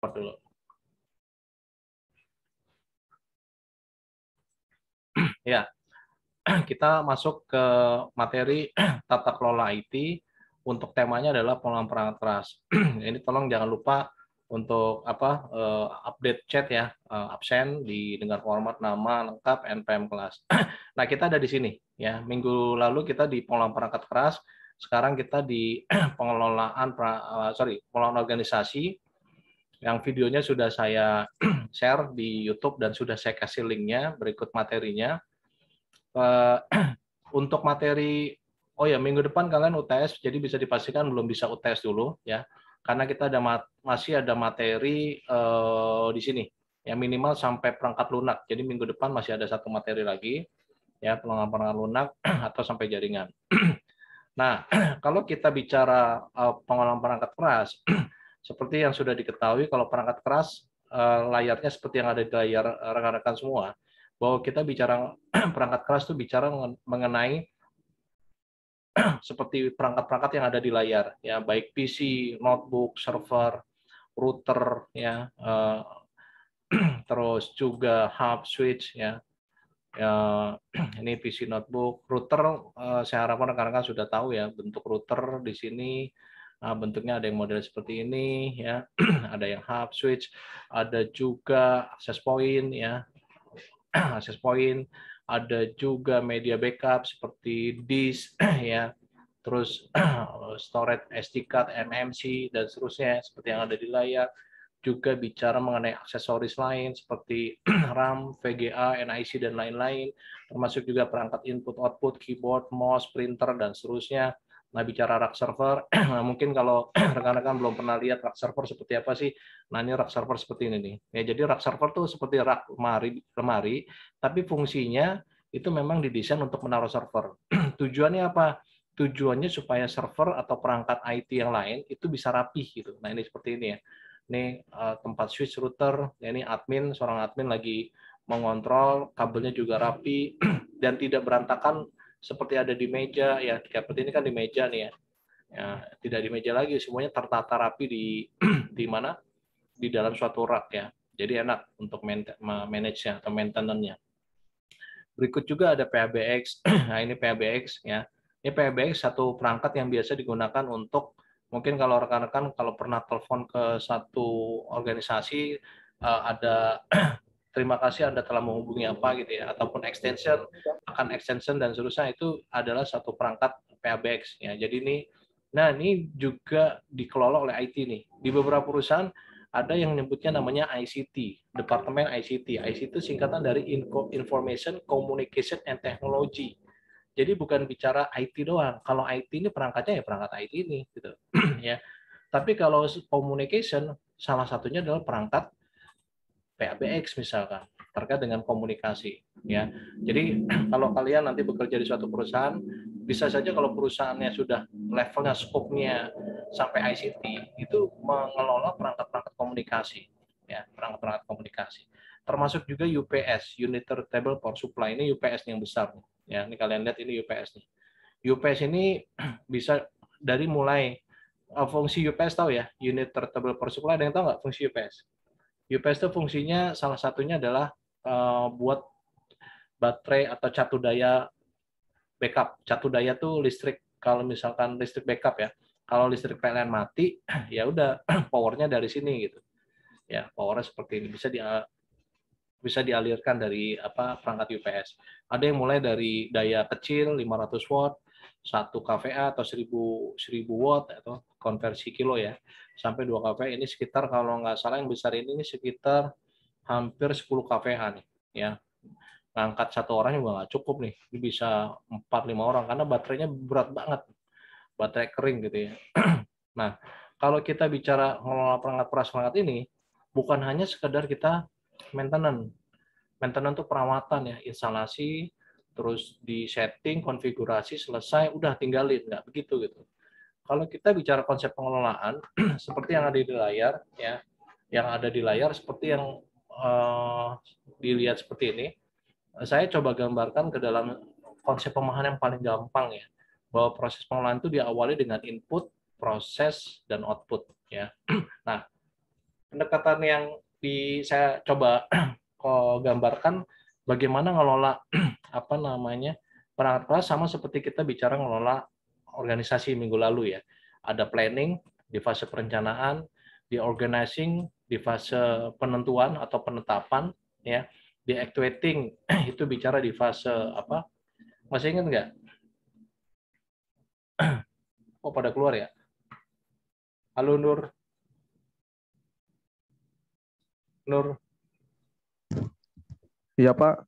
Dulu. Ya, kita masuk ke materi tata kelola IT. Untuk temanya adalah pengelolaan perangkat keras. Ini tolong jangan lupa untuk update chat ya, absen dengan format nama lengkap npm kelas. Nah, kita ada di sini ya. Minggu lalu kita di pengelolaan perangkat keras. Sekarang kita di pengelolaan organisasi yang videonya sudah saya share di YouTube dan sudah saya kasih linknya berikut materinya. Untuk materi, oh ya, minggu depan kalian UTS, jadi bisa dipastikan belum bisa UTS dulu ya, karena kita masih ada materi di sini ya, minimal sampai perangkat lunak. Jadi minggu depan masih ada satu materi lagi ya, perangkat lunak atau sampai jaringan. Nah, kalau kita bicara pengolahan perangkat keras, seperti yang sudah diketahui, kalau perangkat keras layarnya seperti yang ada di layar rekan-rekan semua, bahwa kita bicara perangkat keras itu bicara mengenai seperti perangkat-perangkat yang ada di layar, ya, baik PC, notebook, server, router, ya, terus juga hub, switch, ya. Ini PC, notebook, router. Saya harapkan rekan-rekan sudah tahu ya bentuk router di sini. Bentuknya ada yang model seperti ini, ya. Ada yang hub, switch, ada juga access point, ya. Access point, ada juga media backup seperti disk, ya, terus storage SD card, MMC, dan seterusnya seperti yang ada di layar. Juga bicara mengenai aksesoris lain seperti RAM, VGA, NIC, dan lain-lain, termasuk juga perangkat input-output, keyboard, mouse, printer, dan seterusnya. Nah, bicara rack server, mungkin kalau rekan-rekan belum pernah lihat rack server seperti apa sih, nah ini rack server seperti ini nih. Ya, jadi rack server tuh seperti rak lemari, tapi fungsinya itu memang didesain untuk menaruh server. Tujuannya apa? Tujuannya supaya server atau perangkat IT yang lain itu bisa rapih gitu. Nah, ini seperti ini ya. Ini tempat switch router, ya, ini admin, seorang admin lagi mengontrol, kabelnya juga rapi dan tidak berantakan seperti ada di meja ya. Seperti ini kan di meja nih ya. Ya, tidak di meja lagi, semuanya tertata rapi di di mana? Di dalam suatu rak ya. Jadi enak untuk manage-nya atau maintenance-nya. Berikut juga ada PABX. Nah, ini PABX ya. Ini PABX satu perangkat yang biasa digunakan untuk, mungkin kalau rekan-rekan kalau pernah telepon ke satu organisasi, ada terima kasih Anda telah menghubungi apa gitu ya, ataupun extension, akan extension dan seterusnya, itu adalah satu perangkat PABX ya. Jadi ini juga dikelola oleh IT nih. Di beberapa perusahaan ada yang menyebutnya namanya ICT, Departemen ICT. ICT itu singkatan dari Information Communication and Technology. Jadi bukan bicara IT doang. Kalau IT ini perangkatnya ya perangkat IT ini gitu. Ya. Tapi kalau communication, salah satunya adalah perangkat PABX misalkan, terkait dengan komunikasi ya. Jadi kalau kalian nanti bekerja di suatu perusahaan, bisa saja kalau perusahaannya sudah levelnya, skopnya sampai ICT, itu mengelola perangkat-perangkat komunikasi ya, perangkat-perangkat komunikasi. Termasuk juga UPS, Unit Table Power Supply, ini UPS yang besar ya. Ini kalian lihat, ini UPS nih. UPS ini bisa dari mulai fungsi UPS, tahu ya, Unit Table Power Supply, ada yang tahu nggak fungsi UPS? UPS itu fungsinya salah satunya adalah buat baterai atau catu daya backup. Catu daya tuh listrik, kalau misalkan listrik backup ya. Kalau listrik PLN mati, ya udah powernya dari sini gitu. Ya, powernya seperti ini, bisa dialirkan dari perangkat UPS. Ada yang mulai dari daya kecil 500 watt, 1 kVA atau 1000 watt atau konversi kilo ya, sampai 2 kVA. Ini sekitar, kalau nggak salah yang besar ini sekitar hampir 10 kVA nih ya. Ngangkat satu orang juga nggak cukup nih. Ini bisa 4-5 orang karena baterainya berat banget. Baterai kering gitu ya. Nah, kalau kita bicara mengelola perangkat ini, bukan hanya sekedar kita maintenance. Maintenance itu perawatan ya, instalasi, terus di setting, konfigurasi, selesai, udah tinggalin, nggak begitu gitu. Kalau kita bicara konsep pengelolaan, seperti yang ada di layar ya, yang ada di layar seperti yang dilihat seperti ini, saya coba gambarkan ke dalam konsep pemahaman yang paling gampang ya, bahwa proses pengelolaan itu diawali dengan input, proses, dan output ya. Nah, pendekatan yang saya coba gambarkan bagaimana ngelola apa namanya perangkat kelas sama seperti kita bicara ngelola organisasi minggu lalu ya. Ada planning di fase perencanaan, di organizing di fase penentuan atau penetapan ya, di actuating itu bicara di fase apa? Masih ingat nggak? Oh pada keluar ya? Halo Nur, Nur. Iya Pak,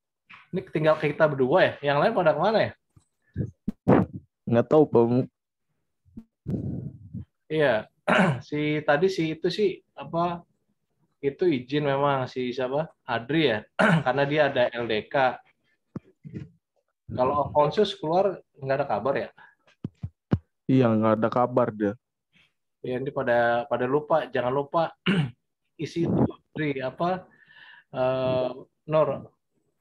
Ini tinggal kita berdua ya. Yang lain pada kemana ya? nggak tahu Pak. Iya, tadi itu sih apa itu izin memang si siapa Adri ya karena dia ada LDK. Kalau Alfonsus keluar nggak ada kabar ya. Iya, nggak ada kabar dia. Ya ini pada lupa, jangan lupa isi itu Adri apa eh, Nur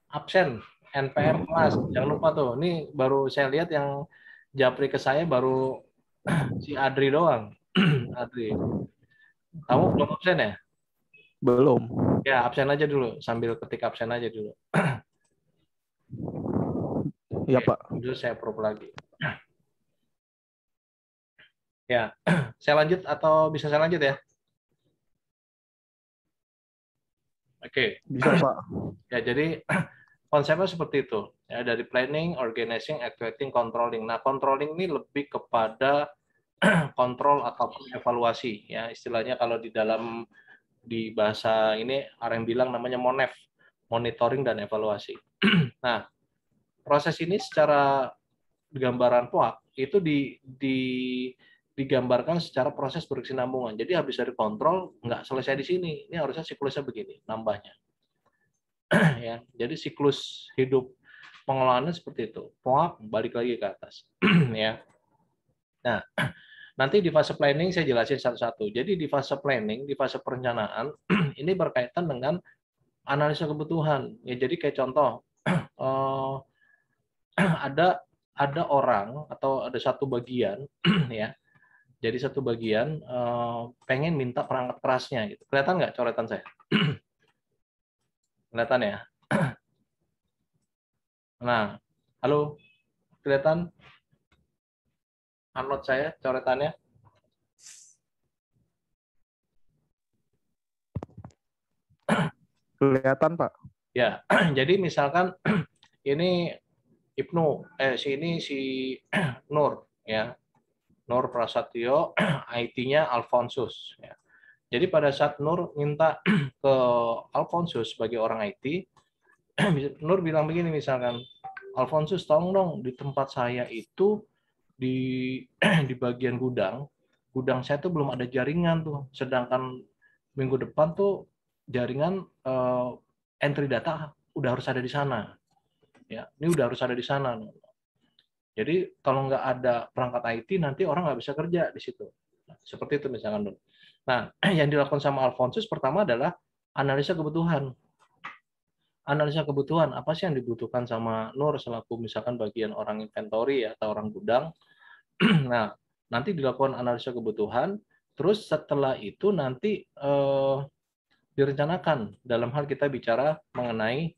absen NPM kelas jangan lupa tuh. Ini baru saya lihat yang japri ke saya baru si Adri doang. Adri, kamu belum absen ya? Belum. Ya absen aja dulu sambil ketik absen aja dulu. Iya Oke, Pak. dulu saya approve lagi. Ya, saya lanjut atau bisa saya lanjut ya? Oke, Bisa Pak. ya jadi konsepnya seperti itu. Ya, dari planning, organizing, activating, controlling. Nah, controlling ini lebih kepada kontrol atau evaluasi. Ya, istilahnya kalau di bahasa ini orang bilang namanya MONEV, monitoring dan evaluasi. Nah, proses ini secara gambaran POAK itu digambarkan secara proses berkesinambungan. Jadi habis dari kontrol nggak selesai di sini. Ini harusnya siklusnya begini, nambahnya. Ya, jadi siklus hidup pengelolaannya seperti itu. POAK balik lagi ke atas. Ya. Nah, nanti di fase planning saya jelasin satu-satu. Jadi di fase planning, di fase perencanaan ini berkaitan dengan analisa kebutuhan. Ya, jadi kayak contoh ada orang atau ada satu bagian ya. Jadi satu bagian pengen minta perangkat kerasnya gitu. Kelihatan nggak coretan saya? Kelihatan ya? Nah, halo, kelihatan upload saya coretannya? Kelihatan Pak. Ya, jadi misalkan ini si Nur ya, Nur Prasetyo, IT-nya Alfonsus. Ya. Jadi pada saat Nur minta ke Alfonsus sebagai orang IT, Nur bilang begini misalkan, Alfonsus tolong dong di tempat saya itu di di bagian gudang saya tuh belum ada jaringan tuh, sedangkan minggu depan tuh jaringan entry data udah harus ada di sana. Ya, ini udah harus ada di sana. Jadi kalau nggak ada perangkat IT nanti orang nggak bisa kerja di situ. Nah, seperti itu misalkan. Nah, yang dilakukan sama Alfonsus pertama adalah analisa kebutuhan. Analisa kebutuhan apa sih yang dibutuhkan sama Nur selaku misalkan bagian orang inventory ya, atau orang gudang. Nah, nanti dilakukan analisa kebutuhan, terus setelah itu nanti direncanakan dalam hal kita bicara mengenai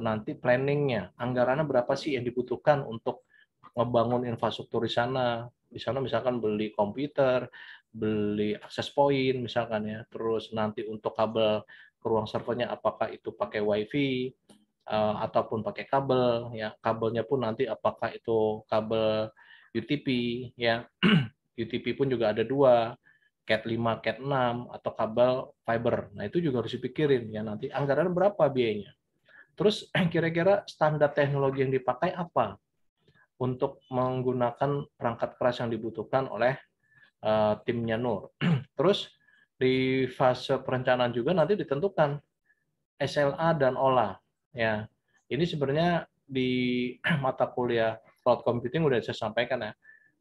nanti planningnya, anggarannya berapa sih yang dibutuhkan untuk ngebangun infrastruktur di sana. Di sana misalkan beli komputer, beli akses point misalkan ya, terus nanti untuk kabel ke ruang servernya apakah itu pakai WiFi ataupun pakai kabel ya, kabelnya pun nanti apakah itu kabel UTP ya. UTP pun juga ada dua, Cat 5, Cat 6 atau kabel fiber. Nah, itu juga harus dipikirin ya nanti anggaran berapa biayanya. Terus kira-kira standar teknologi yang dipakai apa untuk menggunakan perangkat keras yang dibutuhkan oleh timnya Nur. Terus di fase perencanaan juga nanti ditentukan SLA dan OLA. Ya, ini sebenarnya di mata kuliah cloud computing udah saya sampaikan ya,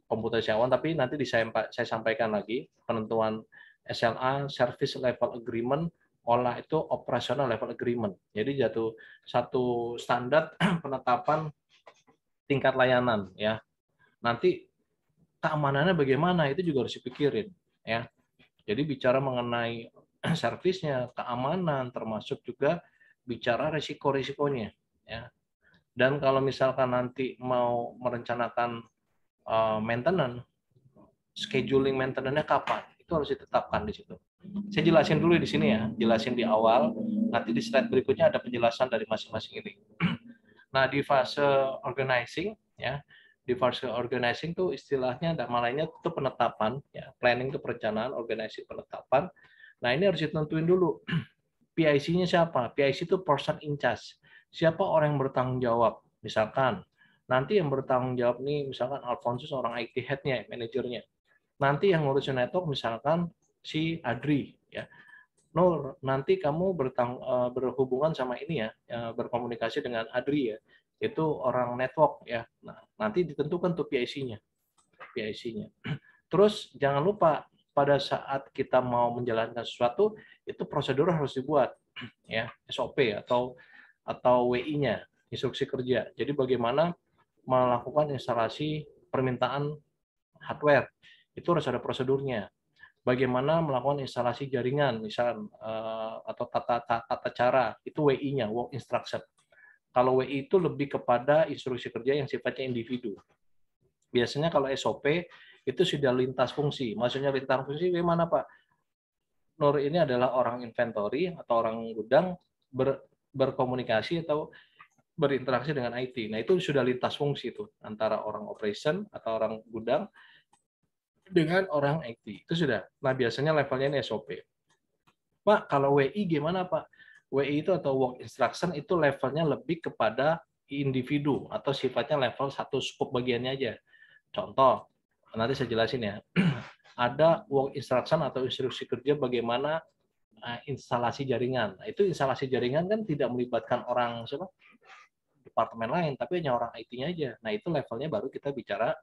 komputasi awan, tapi nanti saya sampaikan lagi penentuan SLA Service Level Agreement, OLA itu Operational Level Agreement. Jadi jatuh satu standar penetapan tingkat layanan ya. Nanti keamanannya bagaimana itu juga harus dipikirin ya. Jadi bicara mengenai servisnya, keamanan, termasuk juga bicara risiko-risikonya. Ya. Dan kalau misalkan nanti mau merencanakan maintenance, scheduling maintenance-nya kapan, itu harus ditetapkan di situ. Saya jelasin dulu di sini ya, jelasin di awal, nanti di slide berikutnya ada penjelasan dari masing-masing ini. Nah, di fase organizing, ya, di fase organizing tuh istilahnya nama lainnya itu penetapan, ya, planning itu perencanaan, organizing penetapan. Nah, ini harus ditentuin dulu. PIC-nya siapa? PIC itu person in charge. Siapa orang yang bertanggung jawab? Misalkan, nanti yang bertanggung jawab nih, misalkan Alfonsus orang IT head-nya, manajernya. Nanti yang ngurusin network misalkan si Adri, ya. Nur, nanti kamu berhubungan sama ini ya, berkomunikasi dengan Adri ya, itu orang network ya. Nah, nanti ditentukan tuh PIC-nya. Terus jangan lupa pada saat kita mau menjalankan sesuatu itu prosedur harus dibuat ya, SOP atau WI-nya, instruksi kerja. Jadi bagaimana melakukan instalasi permintaan hardware itu harus ada prosedurnya. Bagaimana melakukan instalasi jaringan, misal atau tata cara, itu WI-nya, work instruction. Kalau WI itu lebih kepada instruksi kerja yang sifatnya individu. Biasanya kalau SOP itu sudah lintas fungsi. Maksudnya lintas fungsi bagaimana, Pak? Nur ini adalah orang inventory atau orang gudang berkomunikasi atau berinteraksi dengan IT. Nah, itu sudah lintas fungsi itu antara orang operation atau orang gudang dengan orang IT. Itu sudah. Nah, biasanya levelnya ini SOP. Pak, kalau WI gimana, Pak? WI itu atau work instruction itu levelnya lebih kepada individu atau sifatnya level satu scope bagiannya aja. Contoh, nanti saya jelasin ya. Ada work instruction atau instruksi kerja bagaimana instalasi jaringan. Nah, itu instalasi jaringan kan tidak melibatkan orang siapa? Departemen lain, tapi hanya orang IT-nya aja. Nah, itu levelnya baru kita bicara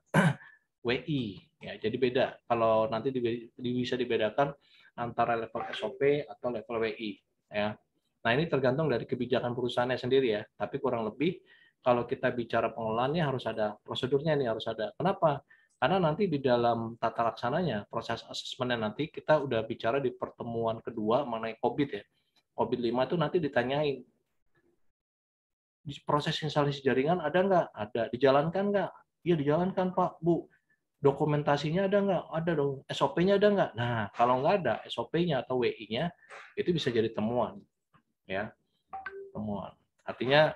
WI. Ya, jadi beda. Kalau nanti bisa dibedakan antara level SOP atau level WI. Ya. Nah, ini tergantung dari kebijakan perusahaannya sendiri ya. Tapi kurang lebih kalau kita bicara pengelolaannya harus ada prosedurnya nih, harus ada. Kenapa? Karena nanti di dalam tata laksananya, proses asesmennya nanti kita udah bicara di pertemuan kedua mengenai COVID ya. COVID-5 itu nanti ditanyain, di proses instalasi jaringan ada nggak? Ada. Dijalankan nggak? Iya dijalankan Pak, Bu. Dokumentasinya ada nggak? Ada dong. SOP-nya ada nggak? Nah, kalau nggak ada SOP-nya atau WI-nya, itu bisa jadi temuan. Ya, temuan. Artinya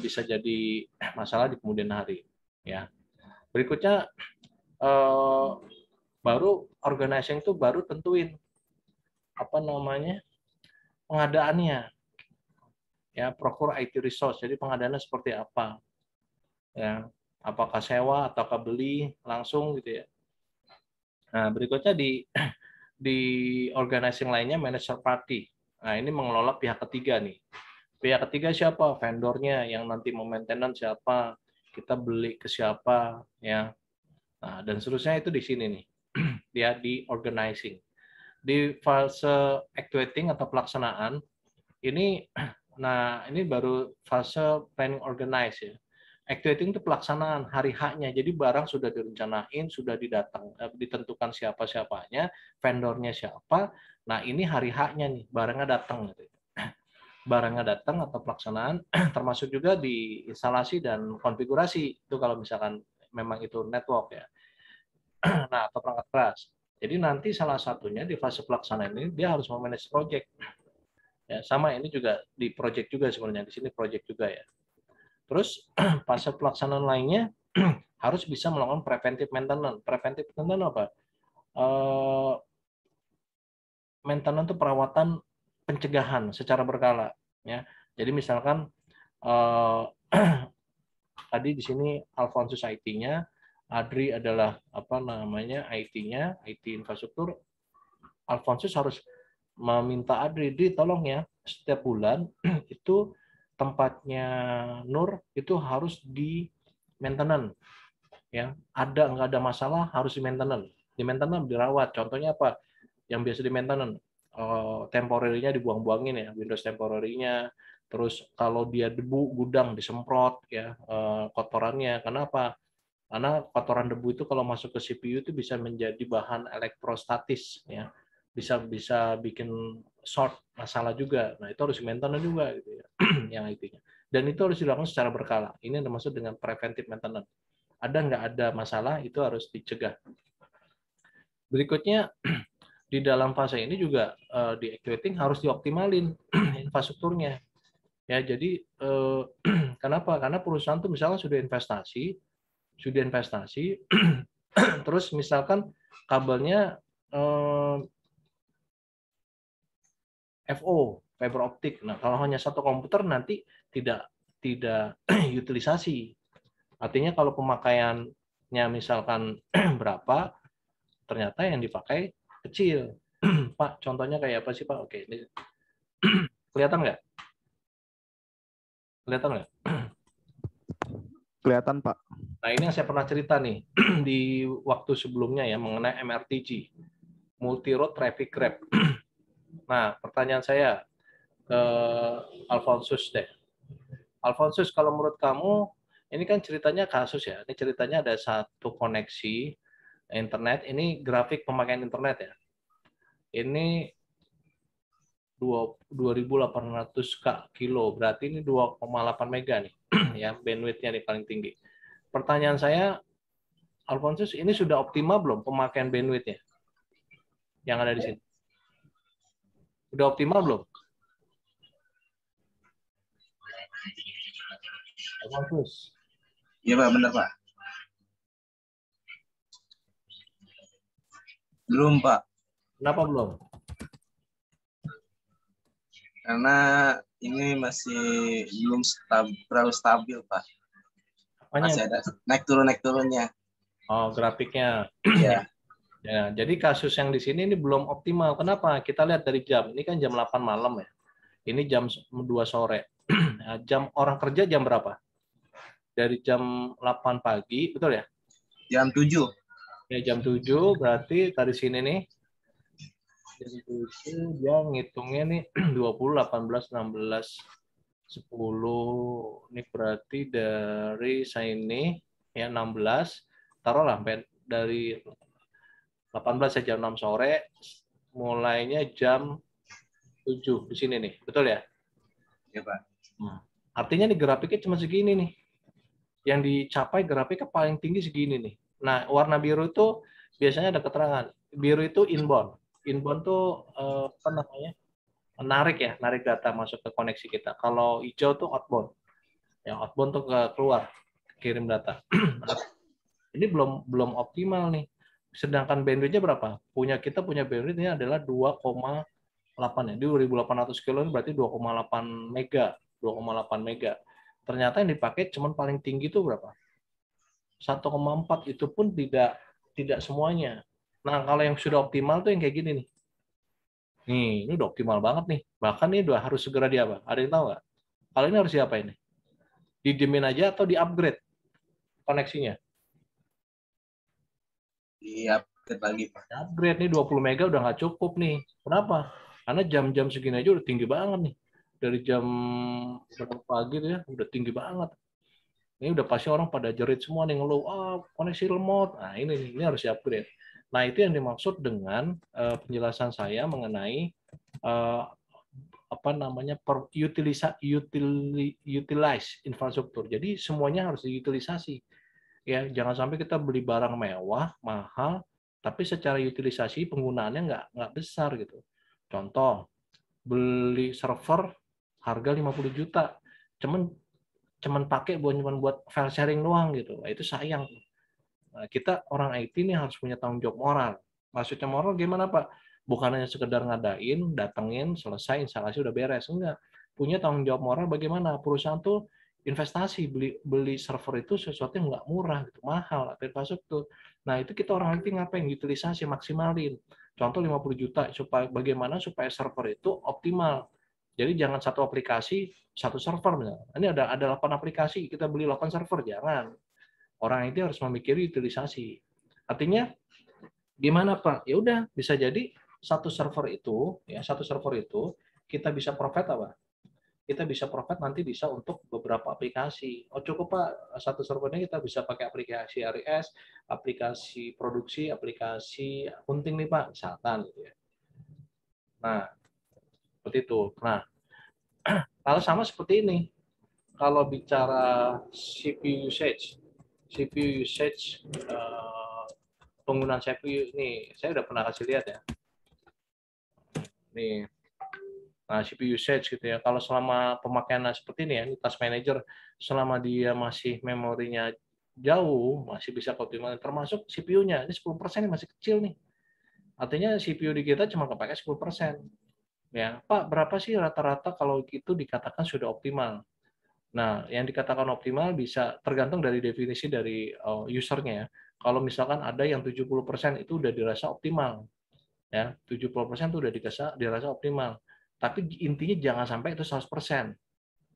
bisa jadi masalah di kemudian hari. Ya. Berikutnya baru organizing itu baru tentuin apa namanya pengadaannya. Ya, procure IT resource. Jadi pengadaannya seperti apa? Ya, apakah sewa ataukah beli langsung gitu ya. Nah, berikutnya di organizing lainnya manager party. Nah, ini mengelola pihak ketiga nih. Pihak ketiga siapa? Vendornya yang nanti maintenance siapa? Kita beli ke siapa ya. Nah, dan seterusnya itu di sini nih. Dia di organizing. Di fase actuating atau pelaksanaan ini ini baru fase planning organize ya. Actuating itu pelaksanaan hari H-nya. Jadi barang sudah direncanain, sudah ditentukan siapa-siapanya, vendornya siapa. Nah, ini hari H-nya nih, barangnya datang gitu. Barangnya datang atau pelaksanaan termasuk juga di instalasi dan konfigurasi. Itu kalau misalkan memang itu network ya. Nah, atau perangkat keras. Jadi nanti salah satunya di fase pelaksanaan ini dia harus memanage project. Ya, sama ini juga di project juga sebenarnya, di sini project juga ya. Terus fase pelaksanaan lainnya harus bisa melakukan preventive maintenance. Preventive maintenance apa? Maintenance itu perawatan pencegahan secara berkala. Ya. Jadi misalkan tadi di sini Alfonsus IT-nya, Adri adalah apa namanya IT-nya, IT infrastruktur. Alfonsus harus meminta Adri, tolong ya setiap bulan itu tempatnya Nur itu harus di maintenance ya, ada nggak ada masalah harus di maintenance dirawat. Contohnya apa yang biasa di maintenance? Temporary-nya dibuang-buangin ya, Windows temporary-nya. Terus kalau dia debu gudang disemprot ya kotorannya. Kenapa? Karena kotoran debu itu kalau masuk ke CPU itu bisa menjadi bahan elektrostatis, ya. Bisa bikin short masalah juga. Nah, itu harus maintenance juga gitu ya. Yang IT-nya. Dan itu harus dilakukan secara berkala. Ini yang dimaksud dengan preventive maintenance. Ada nggak ada masalah itu harus dicegah. Berikutnya di dalam fase ini juga di activating harus dioptimalin infrastrukturnya. Ya, jadi kenapa? Karena perusahaan tuh misalnya sudah investasi, terus misalkan kabelnya FO, fiber optik. Nah, kalau hanya satu komputer nanti tidak utilisasi. Artinya kalau pemakaiannya misalkan berapa, ternyata yang dipakai kecil. Pak, contohnya kayak apa sih Pak? Oke, ini kelihatan nggak? Kelihatan nggak? Kelihatan, Pak. Nah, ini yang saya pernah cerita nih di waktu sebelumnya ya mengenai MRTG, Multi Road Traffic Graph. Nah, pertanyaan saya ke Alfonsus deh. Alfonsus, kalau menurut kamu, ini kan ceritanya kasus ya, ini ceritanya ada satu koneksi internet, ini grafik pemakaian internet ya. Ini 2.800 kilo, berarti ini 2,8 mega nih, ya bandwidth-nya nih paling tinggi. Pertanyaan saya, Alfonsus, ini sudah optimal belum pemakaian bandwidth-nya yang ada di sini? Sudah optimal belum? Alfonsus. Iya Pak, benar Pak. Belum Pak, Kenapa belum? karena ini masih belum terlalu stabil Pak. Apanya? Masih ada naik turunnya. Oh, grafiknya. Iya. Ya, jadi kasus yang di sini ini belum optimal. Kenapa? Kita lihat dari jam. Ini kan jam 8 malam ya. Ini jam 2 sore. Nah, jam orang kerja jam berapa? Dari jam 8 pagi, betul ya? Jam 7. Ya, jam 7 berarti dari sini nih. Jam 7 dia ngitungnya nih 20, 18, 16, 10. Ini berarti dari saya ini ya 16. Taruhlah dari 18 jam 6 sore, mulainya jam 7 di sini nih, betul ya? Iya Pak. Artinya nih grafiknya cuma segini nih. Yang dicapai grafiknya paling tinggi segini nih. Nah, warna biru itu biasanya ada keterangan. Biru itu inbound. Inbound tuh apa namanya? Narik data masuk ke koneksi kita. Kalau hijau tuh outbound. Yang outbound tuh keluar, kirim data. Ini belum optimal nih. Sedangkan bandwidth-nya berapa? Kita punya bandwidth-nya adalah 2,8 ya. Di 2.800 kilo ini berarti 2,8 mega. 2,8 mega. Ternyata yang dipakai cuman paling tinggi itu berapa? 1,4, itu pun tidak semuanya. Nah, kalau yang sudah optimal tuh yang kayak gini nih. Nih, ini udah optimal banget nih. Bahkan ini udah harus segera apa? Ada yang tahu nggak? Kalau ini harus diapain nih? Didiemin aja atau di-upgrade koneksinya? Di-upgrade lagi Pak. Upgrade nih 20 mega udah nggak cukup nih. Kenapa? Karena jam-jam segini aja udah tinggi banget nih. Dari jam berapa pagi tuh ya, udah tinggi banget. Ini udah pasti orang pada jerit semua nih ngeluh, koneksi lemot. Nah ini harus di-upgrade. Nah itu yang dimaksud dengan penjelasan saya mengenai apa namanya utilize infrastruktur. Jadi semuanya harus diutilisasi. Ya, jangan sampai kita beli barang mewah, mahal, tapi secara utilisasi penggunaannya nggak besar gitu. Contoh, beli server harga 50 juta, cuman pakai buat file sharing doang gitu. Nah, itu sayang. Nah, kita orang IT ini harus punya tanggung jawab moral. Maksudnya moral gimana Pak? Bukan hanya sekedar ngadain, datengin, selesai, instalasi udah beres. Enggak. Punya tanggung jawab moral bagaimana? Perusahaan tuh investasi, beli server itu sesuatu yang nggak murah, gitu, mahal, infrastruktur. Nah, itu kita orang IT ngapain? Utilisasi, maksimalin. Contoh 50 juta, bagaimana supaya server itu optimal. Jadi jangan satu aplikasi, satu server. Misalnya. Ini ada 8 aplikasi, kita beli 8 server. Jangan. Orang itu harus memikirkan utilisasi. Artinya gimana Pak? Ya udah, bisa jadi satu server itu kita bisa provide apa? kita bisa provide nanti bisa untuk beberapa aplikasi. Oh cukup Pak, satu servernya kita bisa pakai aplikasi RIS, aplikasi produksi, aplikasi hunting nih Pak, misalkan gitu ya. Nah, seperti itu. Nah, kalau sama seperti ini, kalau bicara CPU usage penggunaan CPU ini, saya udah pernah kasih lihat ya. Nih, nah, CPU usage gitu ya. Kalau selama pemakaian seperti ini ya, ini task manager, selama dia masih memorinya jauh, masih bisa optimal, termasuk CPU-nya. Ini 10% ini masih kecil nih. Artinya CPU di kita cuma kepakai 10%. Ya, Pak, berapa sih rata-rata kalau itu dikatakan sudah optimal? Nah, yang dikatakan optimal bisa tergantung dari definisi dari usernya ya. Kalau misalkan ada yang 70% itu udah dirasa optimal. Ya, 70% itu udah dirasa optimal. Tapi intinya jangan sampai itu 100%.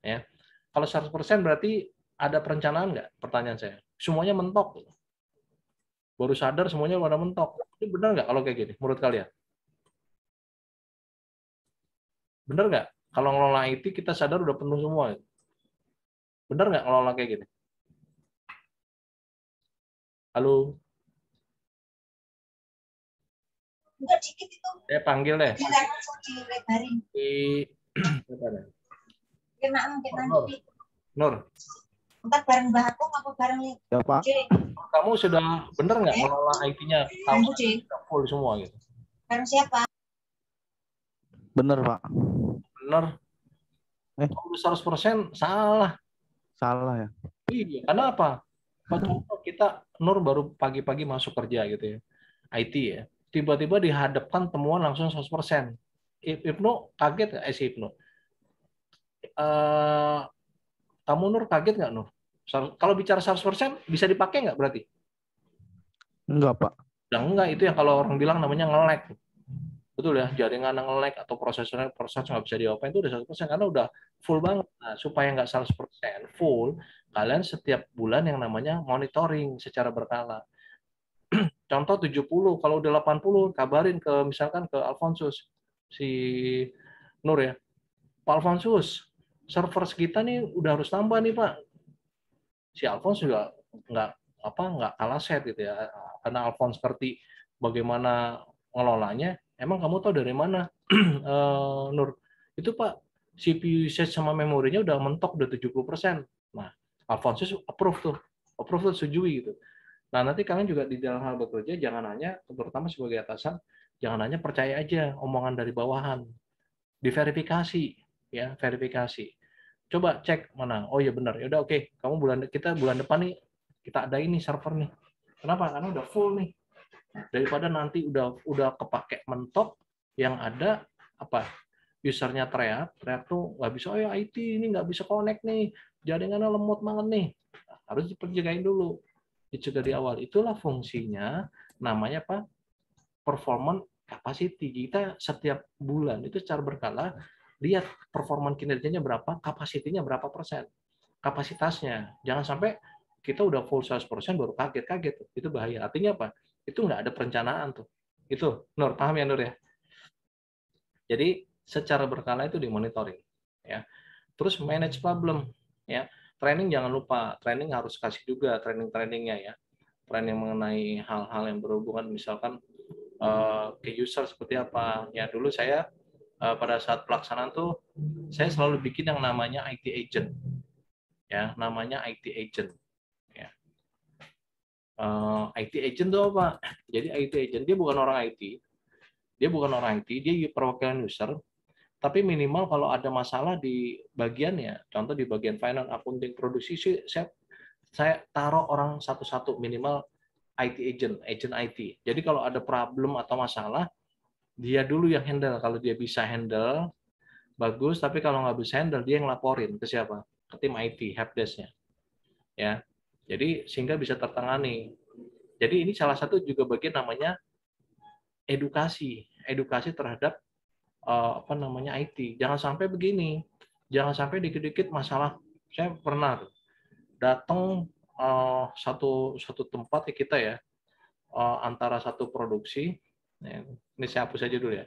Ya. Kalau 100% berarti ada perencanaan nggak? Pertanyaan saya. Semuanya mentok. Baru sadar semuanya pada mentok. Ini benar nggak kalau kayak gini, menurut kalian? Benar nggak? Kalau ngelola IT kita sadar udah penuh semua. Benar nggak ngelola kayak gini? Halo? Enggak dikit itu. Saya panggil deh. Dilebarin. Nur. Nur. Entar bareng Mbak Agung apa bareng Ya Pak. Kamu sudah benar nggak ngelola IT-nya? Tahu full semua gitu. Bareng siapa? Bener Pak. Benar. Kalau 100% salah. Salah ya. Iya, karena apa? Contoh kita Nur baru pagi-pagi masuk kerja gitu ya. IT ya. Tiba-tiba dihadapkan temuan langsung 100%. Ibnu kaget nggak si Ibnu? Kamu Nur kaget nggak Nur? Kalau bicara 100% bisa dipakai nggak berarti? Enggak Pak. Udah enggak, itu yang kalau orang bilang namanya nge-lag. Betul ya, jaringan nge-lag atau prosesornya nggak bisa diopen itu udah 100% karena udah full banget. Nah, supaya nggak 100% full, kalian setiap bulan yang namanya monitoring secara berkala. Contoh 70, kalau udah 80 kabarin ke misalkan ke Alfonsus si Nur ya. Pak Alfonsus, server kita nih udah harus tambah nih Pak. Si Alfons juga nggak kalah set gitu ya. Karena Alfons ngerti bagaimana ngelolanya. Emang kamu tahu dari mana, Nur? Itu Pak, CPU usage sama memorinya udah mentok udah 70%. Nah, Alfonsus approve tuh, setujui gitu. Nah, nanti kalian juga di dalam hal bekerja jangan hanya, terutama sebagai atasan, jangan hanya percaya aja omongan dari bawahan. Diverifikasi, ya, verifikasi. Coba cek mana. Oh iya benar. Ya udah oke. Kamu kita bulan depan nih kita ada ini server nih. Kenapa? Karena udah full nih. Daripada nanti udah kepake mentok yang ada apa? Usernya teriak tuh nggak bisa, oh ya IT ini nggak bisa connect nih. Jaringannya lemot banget nih. Harus diperjagain dulu. Dicegah di awal. Itulah fungsinya namanya apa? Performance capacity. Kita setiap bulan itu secara berkala lihat performan kinerjanya berapa, kapasitinya berapa persen. Kapasitasnya. Jangan sampai kita udah full 100% baru kaget-kaget. Itu bahaya. Artinya apa? Itu nggak ada perencanaan tuh. Itu, Nur, paham ya Nur ya? Jadi secara berkala itu dimonitoring. Ya. Terus manage problem. Ya. Training jangan lupa. Training harus kasih juga training-trainingnya ya. Training mengenai hal-hal yang berhubungan misalkan ke user seperti apa. Ya dulu saya pada saat pelaksanaan tuh saya selalu bikin yang namanya IT agent. Ya, namanya IT agent. Ya. IT agent itu apa? Jadi IT agent dia bukan orang IT. Dia bukan orang IT, dia perwakilan user. Tapi minimal kalau ada masalah di bagiannya, contoh di bagian finance, accounting, produksi, saya taruh orang satu-satu minimal IT agent IT. Jadi kalau ada problem atau masalah, dia dulu yang handle. Kalau dia bisa handle, bagus. Tapi kalau nggak bisa handle, dia yang laporin ke siapa? Ke tim IT, helpdesk-nya. Ya, jadi sehingga bisa tertangani. Jadi ini salah satu juga bagian namanya edukasi terhadap apa namanya IT. Jangan sampai begini, jangan sampai dikit-dikit masalah. Saya pernah datang satu tempat ya kita ya antara satu produksi. Ini saya hapus aja dulu ya.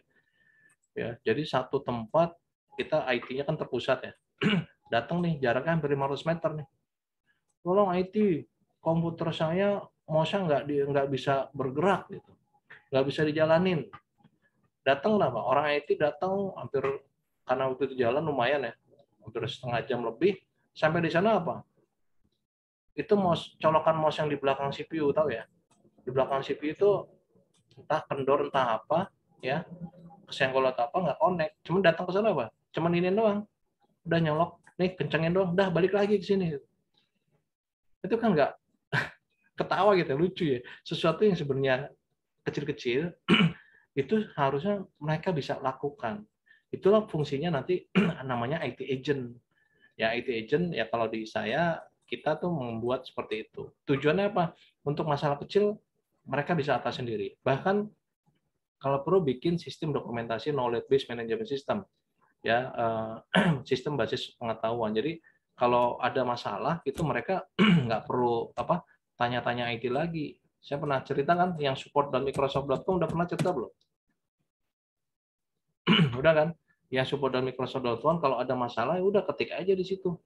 Ya, jadi satu tempat kita IT-nya kan terpusat ya. datang nih, jaraknya hampir 500 meter nih. Tolong IT, komputer saya mouse-nya nggak bisa bergerak gitu, nggak bisa dijalanin. Datang lah Pak, orang IT datang hampir, karena waktu itu jalan lumayan ya, hampir setengah jam lebih. Sampai di sana apa? Itu mouse, colokan mouse yang di belakang CPU, tahu ya? Di belakang CPU itu entah kendor entah apa ya, kesenggol atau apa, nggak connect. Cuman datang ke sana apa? Cuman ini doang, udah nyolok, nih kencengin doang, dah balik lagi ke sini. Itu kan nggak ketawa gitu, lucu ya. Sesuatu yang sebenarnya kecil-kecil itu harusnya mereka bisa lakukan. Itulah fungsinya nanti namanya IT agent. Ya IT agent ya kalau di saya kita tuh membuat seperti itu. Tujuannya apa? Untuk masalah kecil mereka bisa atas sendiri. Bahkan kalau perlu bikin sistem dokumentasi knowledge based management system, ya sistem basis pengetahuan. Jadi kalau ada masalah itu mereka nggak perlu tanya-tanya IT lagi. Saya pernah cerita kan yang support dan Microsoft.com, udah pernah cerita belum? Udah kan? Yang support dan Microsoft.com kalau ada masalah ya udah ketik aja di situ.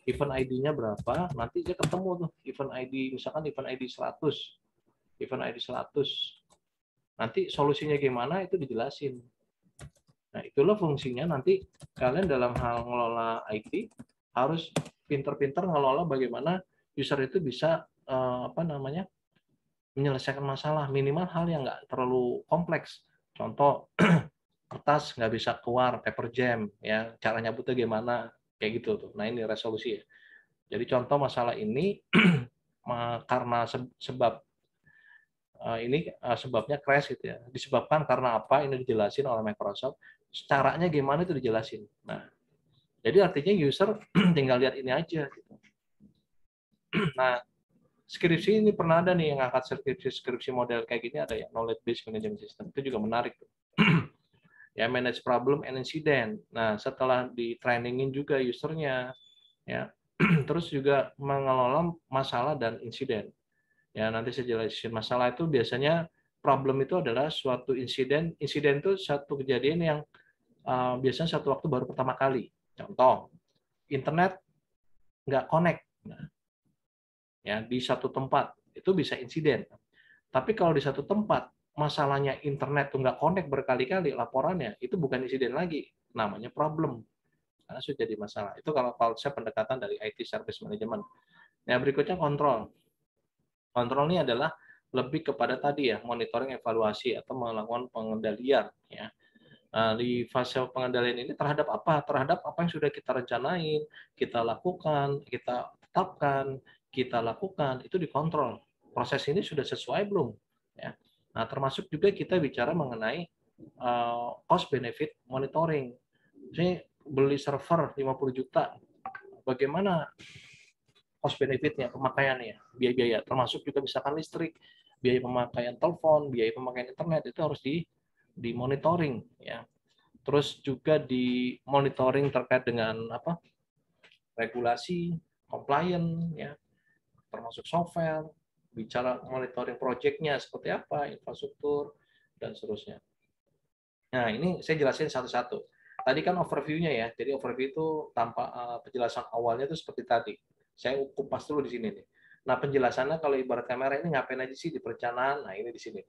Event ID-nya berapa, nanti dia ketemu tuh event ID, misalkan event ID 100. Event ID 100. Nanti solusinya gimana itu dijelasin. Nah, itulah fungsinya nanti kalian dalam hal ngelola IT harus pinter-pinter ngelola bagaimana user itu bisa menyelesaikan masalah, minimal hal yang nggak terlalu kompleks. Contoh kertas nggak bisa keluar, paper jam, ya cara nyabutnya gimana, kayak gitu tuh. Nah ini resolusi ya. Jadi contoh masalah ini karena sebab sebabnya crash gitu ya. Disebabkan karena apa? Ini dijelasin oleh Microsoft. Caranya gimana itu dijelasin. Nah, jadi artinya user tinggal lihat ini aja. Gitu. Nah, skripsi ini pernah ada nih yang angkat skripsi model kayak gini, ada ya, knowledge based management system. Itu juga menarik. Ya, manage problem and incident. Nah, setelah di trainingin juga usernya, ya, terus juga mengelola masalah dan insiden. Ya, nanti saya jelasin. Masalah itu biasanya problem itu adalah suatu insiden. Insiden itu satu kejadian yang biasanya satu waktu baru pertama kali. Contoh, internet nggak connect. Nah, ya, di satu tempat itu bisa insiden. Tapi kalau di satu tempat masalahnya internet tuh nggak connect berkali-kali, laporannya itu bukan insiden lagi, namanya problem. Karena sudah jadi masalah. Itu kalau konsep pendekatan dari IT service management. Nah, berikutnya kontrol. Kontrol ini adalah lebih kepada tadi ya, monitoring, evaluasi atau melakukan pengendalian ya. Nah, di fase pengendalian ini terhadap apa? Terhadap apa yang sudah kita rencanain, kita lakukan, kita tetapkan, kita lakukan, itu dikontrol. Proses ini sudah sesuai belum? Ya. Nah, termasuk juga kita bicara mengenai cost benefit monitoring. Misalnya beli server 50 juta, bagaimana cost benefitnya, pemakaiannya, biaya-biaya, termasuk juga misalkan listrik, biaya pemakaian telepon, biaya pemakaian internet, itu harus dimonitoring ya. Terus juga di monitoring terkait dengan regulasi, compliance ya, termasuk software, bicara monitoring project-nya seperti apa, infrastruktur dan seterusnya. Nah, ini saya jelasin satu-satu. Tadi kan overview-nya ya. Jadi overview itu tanpa penjelasan awalnya itu seperti tadi. Saya kupas dulu di sini nih. Nah, penjelasannya kalau ibarat kamera ini ngapain aja sih di perencanaan? Nah, ini di sini.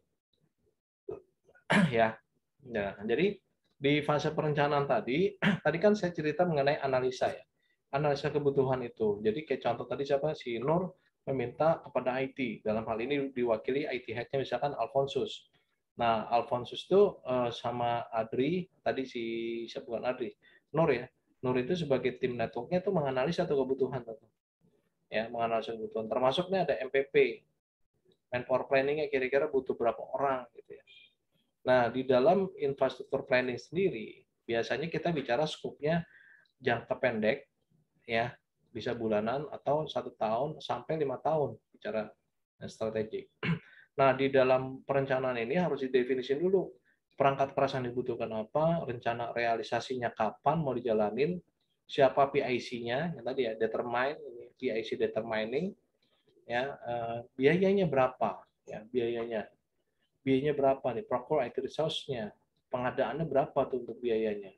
Ya. Nah, jadi di fase perencanaan tadi kan saya cerita mengenai analisa ya. Analisa kebutuhan itu. Jadi kayak contoh tadi siapa? Si Nur meminta kepada IT. Dalam hal ini diwakili IT head-nya misalkan Alfonsus. Nah, Alfonsus itu sama Adri, tadi siapa, bukan Adri, Nur ya. Nur itu sebagai tim networknya itu menganalisa tuh kebutuhan. Ya, menganalisa kebutuhan. Termasuknya ada MPP, manpower planningnya kira-kira butuh berapa orang gitu ya. Nah, di dalam infrastruktur planning sendiri, biasanya kita bicara skopnya jangka pendek, ya bisa bulanan atau 1 tahun sampai 5 tahun bicara strategi. Nah, di dalam perencanaan ini harus didefinisikan dulu perangkat keras yang dibutuhkan apa, rencana realisasinya kapan mau dijalanin, siapa PIC-nya, yang tadi ya determine, PIC determining, ya biayanya berapa, ya biayanya berapa nih, procure IT resource-nya, pengadaannya berapa tuh untuk biayanya.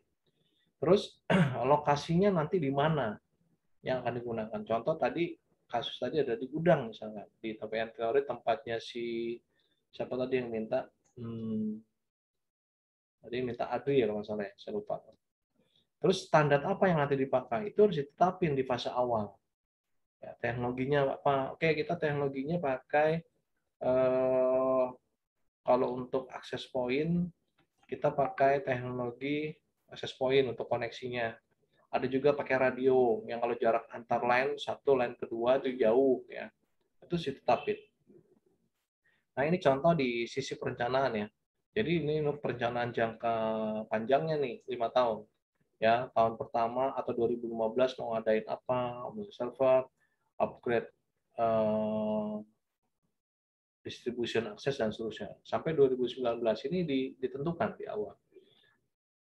Terus lokasinya nanti di mana yang akan digunakan. Contoh tadi kasus tadi ada di gudang misalnya, di TPN Teori tempatnya si siapa tadi yang minta tadi minta Adri ya kalau nggak salah ya, saya lupa. Terus standar apa yang nanti dipakai itu harus ditetapin di fase awal. Ya, teknologinya apa? Oke, kita teknologinya pakai kalau untuk akses point kita pakai teknologi akses point untuk koneksinya. Ada juga pakai radio yang kalau jarak antar line satu line kedua itu jauh ya. Itu sih tetapin. Nah, ini contoh di sisi perencanaan ya. Jadi ini perencanaan jangka panjangnya nih 5 tahun. Ya, tahun pertama atau 2015 mau ngadain apa, mau server, upgrade distribution akses dan seterusnya. Sampai 2019 ini ditentukan di awal.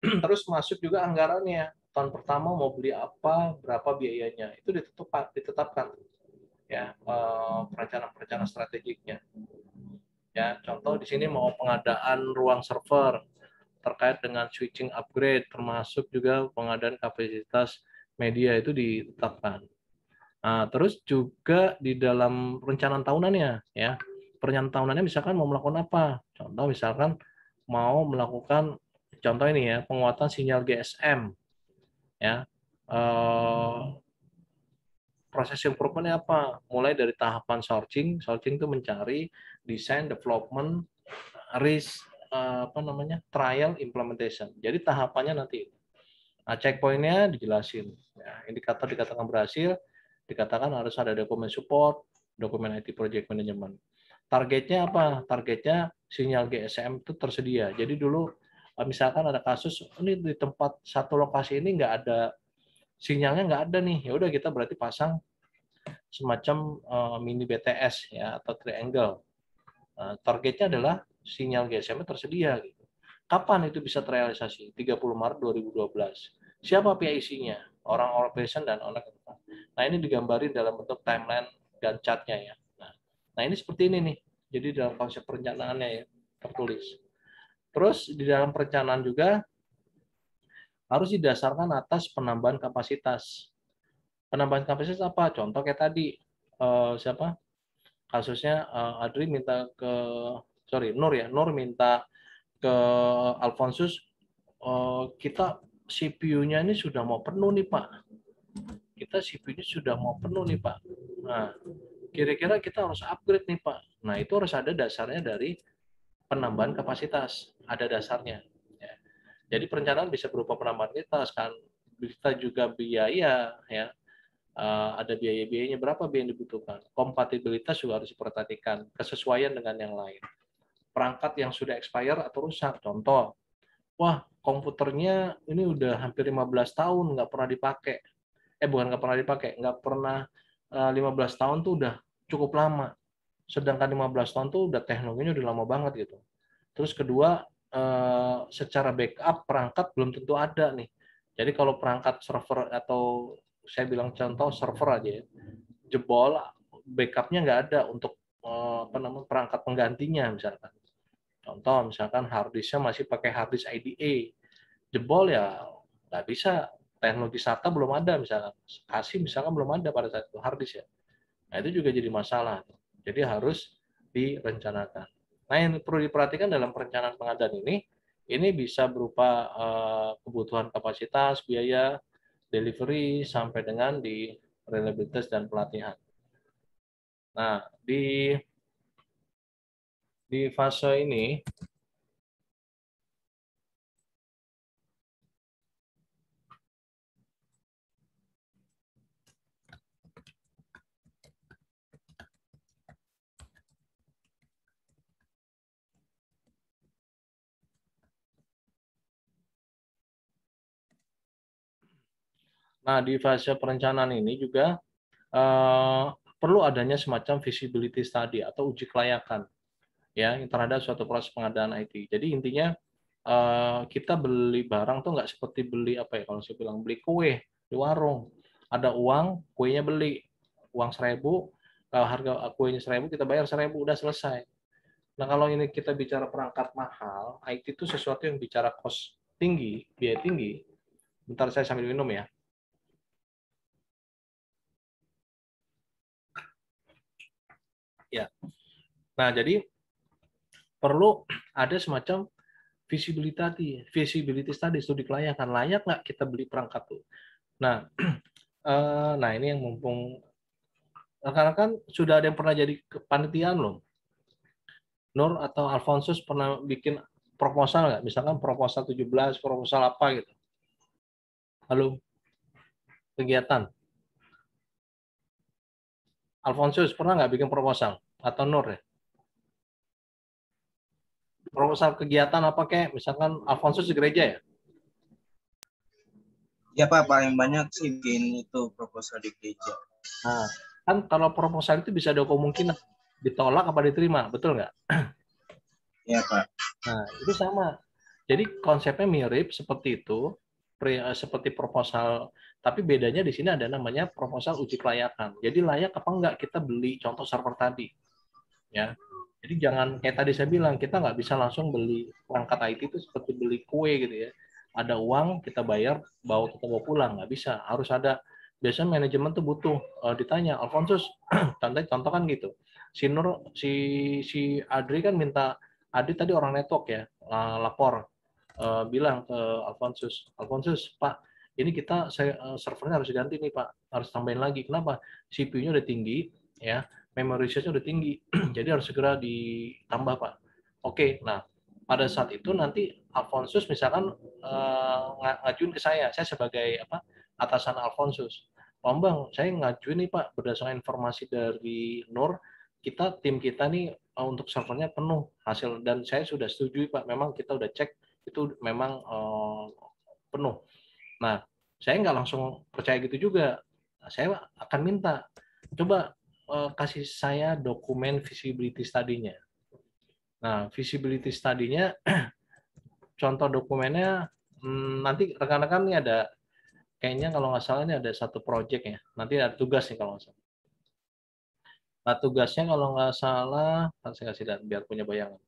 Terus masuk juga anggarannya. Tahun pertama mau beli apa, berapa biayanya. Itu ditetapkan ya, perencanaan strategiknya. Ya, contoh di sini mau pengadaan ruang server terkait dengan switching upgrade, termasuk juga pengadaan kapasitas media itu ditetapkan. Nah, terus juga di dalam perencanaan tahunannya, ya, perencanaan tahunannya misalkan mau melakukan apa? Contoh misalkan mau melakukan, contoh ini ya, penguatan sinyal GSM, ya. Proses improvement-nya apa? Mulai dari tahapan searching itu mencari, desain, development, risk, trial, implementation. Jadi tahapannya nanti. Nah, checkpoint-nya dijelasin. Ya, indikator dikatakan berhasil, dikatakan harus ada dokumen support, dokumen IT project management. Targetnya apa? Targetnya sinyal GSM itu tersedia. Jadi dulu misalkan ada kasus, ini di tempat satu lokasi ini nggak ada sinyalnya, nggak ada nih, ya udah kita berarti pasang semacam mini BTS ya atau triangle. Targetnya adalah sinyal GSM tersedia. Gitu. Kapan itu bisa terrealisasi? 30 Maret 2012. Siapa PIC-nya? Orang operation dan orang. Nah, ini digambarin dalam bentuk timeline dan chart-nya ya. Nah, ini seperti ini nih. Jadi dalam konsep perencanaannya ya tertulis. Terus di dalam perencanaan juga harus didasarkan atas penambahan kapasitas. Penambahan kapasitas apa? Contoh kayak tadi siapa? Kasusnya Adri minta ke Nur ya, Nur minta ke Alfonsus, kita CPU-nya ini sudah mau penuh nih Pak. Kita CPU-nya sudah mau penuh nih Pak. Nah, kira-kira kita harus upgrade nih Pak. Nah, itu harus ada dasarnya dari penambahan kapasitas, ada dasarnya. Ya. Jadi perencanaan bisa berupa penambahan kapasitas kan, bisa juga biaya ya. Ada biaya-biayanya, berapa biaya yang dibutuhkan. Kompatibilitas juga harus diperhatikan, kesesuaian dengan yang lain. Perangkat yang sudah expire atau rusak, contoh, wah komputernya ini udah hampir 15 tahun nggak pernah dipakai. Bukan nggak pernah dipakai, nggak pernah 15 tahun tuh udah cukup lama. Sedangkan 15 tahun tuh udah teknologinya udah lama banget gitu. Terus kedua, secara backup perangkat belum tentu ada nih. Jadi kalau perangkat server atau saya bilang contoh server aja ya, jebol, backupnya nggak ada untuk perangkat penggantinya misalkan. Contoh misalkan hard disknya masih pakai hard disk IDE, jebol ya nggak bisa. Teknologi SATA belum ada misalkan, kasih misalkan belum ada pada saat itu hard disk ya. Nah itu juga jadi masalah. Jadi harus direncanakan. Nah yang perlu diperhatikan dalam perencanaan pengadaan ini bisa berupa kebutuhan kapasitas, biaya, delivery, sampai dengan di reliabilitas dan pelatihan. Nah, di fase ini, di fase perencanaan ini juga perlu adanya semacam feasibility study atau uji kelayakan ya terhadap suatu proses pengadaan IT. Jadi intinya kita beli barang tuh nggak seperti beli apa ya, kalau saya bilang beli kue di warung. Ada uang, kuenya beli uang 1.000, kalau harga kuenya 1.000 kita bayar 1.000 udah selesai. Nah kalau ini kita bicara perangkat mahal, IT itu sesuatu yang bicara cost tinggi, biaya tinggi. Bentar saya sambil minum ya. Ya. Nah, jadi perlu ada semacam visibility study, studi kelayakan. Layak nggak kita beli perangkat tuh? Nah, nah ini yang mumpung karena kan sudah ada yang pernah jadi kepanitiaan loh. Nur atau Alfonsus pernah bikin proposal nggak? Misalkan proposal 17, proposal apa gitu. Halo, kegiatan. Alfonsus pernah nggak bikin proposal? Atau Nur ya? Proposal kegiatan apa kayak? Misalkan Alfonsus di gereja ya? Ya Pak, paling banyak sih bikin itu proposal di gereja. Nah, kan kalau proposal itu bisa ada kemungkinan ditolak apa diterima, betul nggak? Ya Pak. Nah, itu sama. Jadi konsepnya mirip seperti itu, seperti proposal, tapi bedanya di sini ada namanya proposal uji kelayakan. Jadi layak apa enggak kita beli contoh server tadi, ya. Jadi jangan kayak tadi saya bilang kita nggak bisa langsung beli perangkat IT itu seperti beli kue gitu ya. Ada uang kita bayar, kita bawa pulang, nggak bisa. Harus ada. Biasanya manajemen tuh butuh ditanya, Alfonsus, contoh kan gitu. Si Adri kan minta, Adri tadi orang network ya, lapor bilang ke Alfonsus, Pak, ini kita servernya harus diganti nih Pak, harus tambahin lagi. Kenapa? CPU-nya udah tinggi, ya, memory usage-nya udah tinggi, jadi harus segera ditambah Pak. Oke, nah pada saat itu nanti Alfonsus misalkan ngajuin ke saya sebagai atasan Alfonsus. Bang, saya ngajuin nih Pak, berdasarkan informasi dari Nur, tim kita nih untuk servernya penuh hasil dan saya sudah setuju Pak, memang kita udah cek itu memang penuh. Nah, saya nggak langsung percaya gitu juga. Nah, saya akan minta, coba kasih saya dokumen visibility study-nya. Nah, visibility study-nya, contoh dokumennya, nanti rekan-rekan ini ada, kayaknya kalau nggak salah ini ada satu project ya. Nanti ada tugas nih kalau nggak salah. Nah, tugasnya kalau nggak salah, saya kasih lihat biar punya bayangan.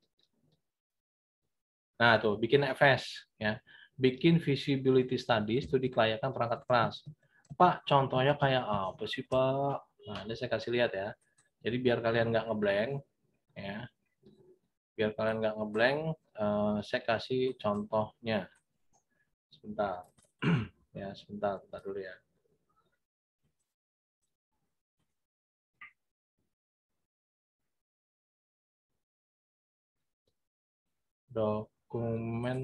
Nah, tuh, bikin FS. Ya. Bikin visibility study, studi kelayakan perangkat keras. Pak, contohnya kayak apa sih, Pak? Nah, ini saya kasih lihat ya. Jadi biar kalian nggak ngeblank, ya. Biar kalian nggak ngeblank, saya kasih contohnya. Sebentar. Ya, sebentar dulu ya. Dokumen.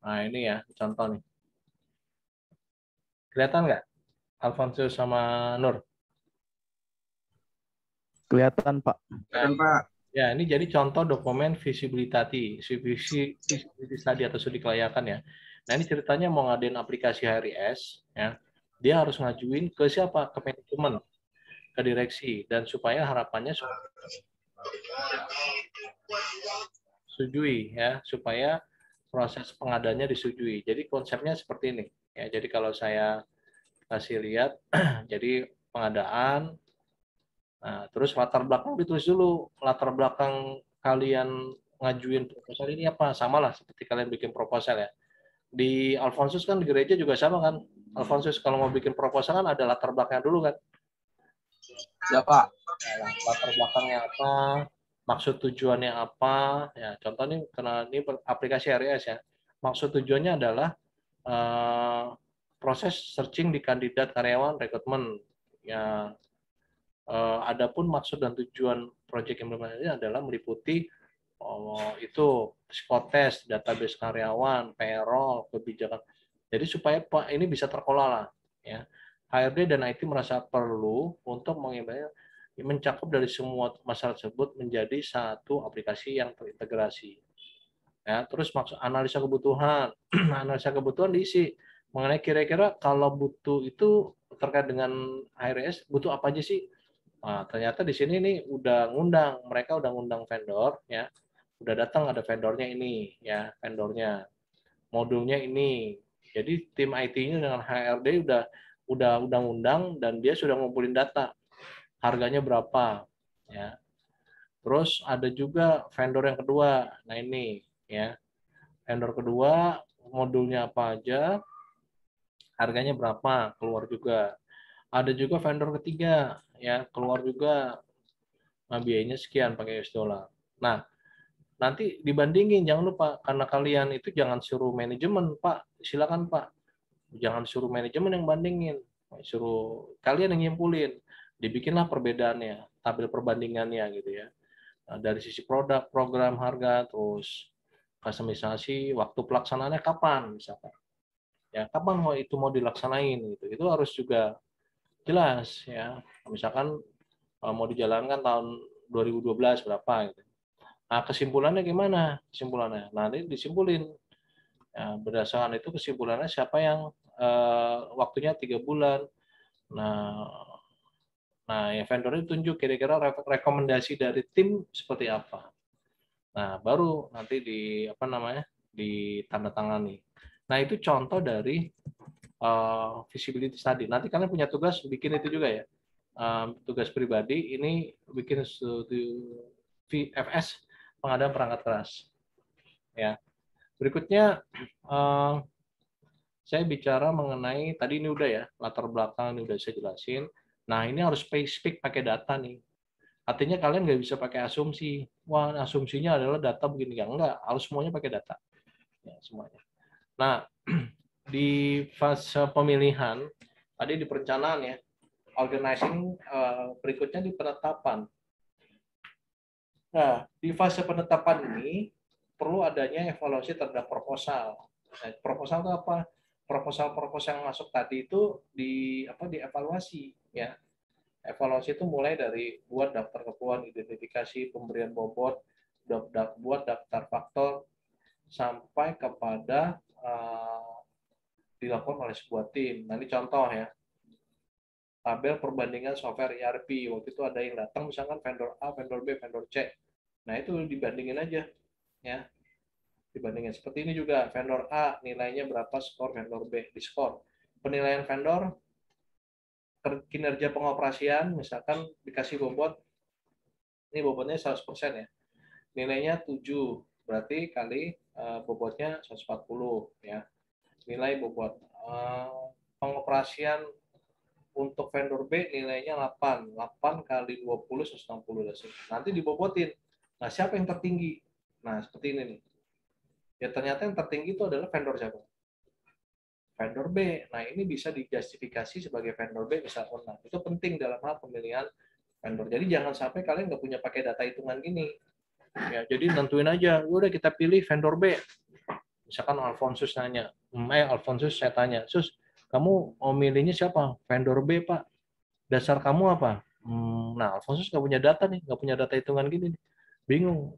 Nah, ini ya, contoh nih. Kelihatan nggak? Alfonso sama Nur? Kelihatan, Pak. Kan Pak. Ya, ini jadi contoh dokumen visibility study atau studi kelayakan ya. Nah, ini ceritanya mau ngadain aplikasi HRIS, ya. Dia harus ngajuin ke siapa? Ke manajemen, ke direksi, dan supaya harapannya setujui ya, supaya proses pengadanya disetujui. Jadi konsepnya seperti ini. Ya, jadi kalau saya kasih lihat, jadi pengadaan. Nah, terus latar belakang ditulis dulu. Latar belakang kalian ngajuin proposal ini apa? Sama lah seperti kalian bikin proposal ya. Di Alfonsus kan di gereja juga sama kan? Alfonsus kalau mau bikin proposal kan ada latar belakangnya dulu kan? Ya Pak. Nah, latar belakangnya apa? Maksud tujuannya apa? Ya, contoh nih karena ini aplikasi RIS ya. Maksud tujuannya adalah proses searching di kandidat karyawan rekrutmen. Ya, adapun maksud dan tujuan proyek implementasi adalah meliputi itu psikotes, database karyawan, payroll, kebijakan. Jadi supaya ini bisa terkelola ya. HRD dan IT merasa perlu untuk mencakup dari semua masalah tersebut menjadi satu aplikasi yang terintegrasi. Ya, terus maksud analisa kebutuhan, analisa kebutuhan diisi mengenai kira-kira kalau butuh itu terkait dengan HRS butuh apa aja sih? Nah, ternyata di sini nih mereka udah ngundang vendor ya, udah datang ada vendornya ini ya, vendornya, modulnya ini. Jadi tim IT-nya dengan HRD udah ngundang dan dia sudah ngumpulin data, harganya berapa ya. Terus ada juga vendor yang kedua, nah ini ya, vendor kedua modulnya apa aja, harganya berapa, keluar juga. Ada juga vendor ketiga, ya keluar juga, biayanya sekian pakai US dollar. Nah, nanti dibandingin, jangan lupa, karena kalian itu jangan suruh manajemen, Pak, silakan Pak, jangan suruh manajemen yang bandingin, suruh kalian yang nyimpulin, dibikinlah perbedaannya, tabel perbandingannya gitu ya. Nah, dari sisi produk, program, harga, terus customisasi, waktu pelaksanaannya kapan misalkan. Ya, kapan mau dilaksanain gitu. Itu harus juga jelas ya. Misalkan mau dijalankan tahun 2012 berapa gitu. Nah, kesimpulannya gimana? Kesimpulannya. Nanti disimpulin. Ya, berdasarkan itu kesimpulannya siapa yang waktunya 3 bulan. Nah, ya vendor itu tunjuk kira-kira rekomendasi dari tim seperti apa. Nah, baru nanti ditandatangani. Nah, itu contoh dari visibility study. Nanti kalian punya tugas bikin itu juga ya. Tugas pribadi ini bikin VFS, pengadaan perangkat keras. Ya. Berikutnya saya bicara mengenai tadi ini udah ya, latar belakang ini udah saya jelasin. Nah, ini harus speak pakai data nih. Artinya kalian nggak bisa pakai asumsi. Wah, asumsinya adalah data begini. Ya, enggak, harus semuanya pakai data. Ya, semuanya. Nah, di fase pemilihan, tadi di perencanaan ya, organizing, berikutnya di penetapan. Nah, di fase penetapan ini perlu adanya evaluasi terhadap proposal. Nah, proposal itu apa? Proposal-proposal yang masuk tadi itu dievaluasi ya. Evaluasi itu mulai dari buat daftar keperluan, identifikasi, pemberian bobot, buat daftar faktor, sampai kepada dilakukan oleh sebuah tim. Nah, ini contoh ya. Tabel perbandingan software ERP. Waktu itu ada yang datang misalkan vendor A, vendor B, vendor C. Nah, itu dibandingin aja ya. Dibandingin. Seperti ini juga, vendor A nilainya berapa, skor vendor B, di skor. Penilaian vendor, kinerja pengoperasian, misalkan dikasih bobot, ini bobotnya 100% ya. Nilainya 7, berarti kali bobotnya 140 ya. Nilai bobot. Pengoperasian untuk vendor B nilainya 8. 8 kali 20, 160. Nanti dibobotin. Nah, siapa yang tertinggi? Nah, seperti ini nih. Ya ternyata yang tertinggi itu adalah vendor siapa? Vendor B. Nah, ini bisa dijustifikasi sebagai vendor B misalkan. Nah, itu penting dalam hal pemilihan vendor. Jadi jangan sampai kalian nggak punya pakai data hitungan gini. Ya, jadi nentuin aja, udah kita pilih vendor B. Misalkan Alfonsus nanya, Alfonsus saya tanya, Sus, kamu mau milihnya siapa? Vendor B, Pak. Dasar kamu apa? Nah, Alfonsus nggak punya data nih, nggak punya data hitungan gini nih. Bingung.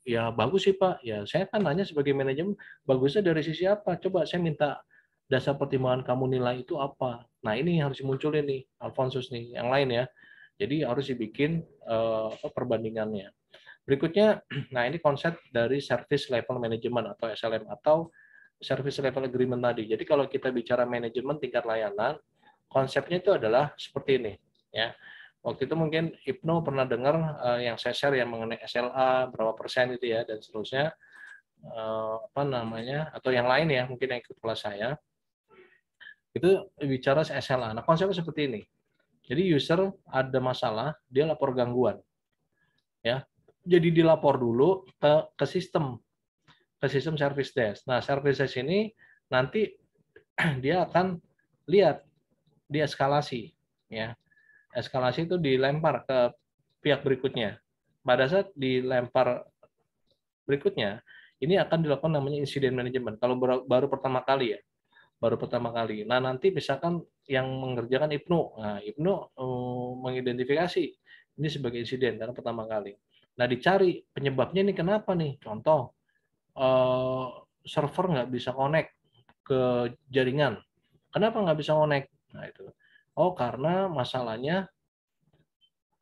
Ya bagus sih Pak. Ya saya kan nanya sebagai manajemen, bagusnya dari sisi apa? Coba saya minta dasar pertimbangan kamu nilai itu apa. Nah ini harus dimunculin nih, Alfonsus nih, yang lain ya. Jadi harus dibikin perbandingannya. Berikutnya, nah ini konsep dari Service Level Management atau SLM atau Service Level Agreement tadi. Jadi kalau kita bicara manajemen tingkat layanan, konsepnya itu adalah seperti ini, ya. Waktu itu mungkin Ibnu pernah dengar yang saya share yang mengenai SLA berapa persen itu ya dan seterusnya, atau yang lain ya mungkin yang ikut kelas saya itu bicara SLA. Nah konsepnya seperti ini. Jadi user ada masalah dia lapor gangguan, ya. Jadi dilapor dulu ke sistem service desk. Nah service desk ini nanti dia akan lihat dieskalasi, ya. Eskalasi itu dilempar ke pihak berikutnya. Pada saat dilempar berikutnya, ini akan dilakukan namanya insiden manajemen. Kalau baru pertama kali ya, baru pertama kali. Nah nanti misalkan yang mengerjakan Ibnu, nah Ibnu mengidentifikasi ini sebagai insiden karena pertama kali. Nah dicari penyebabnya ini kenapa nih? Contoh server nggak bisa connect ke jaringan. Kenapa nggak bisa connect? Nah itu. Oh karena masalahnya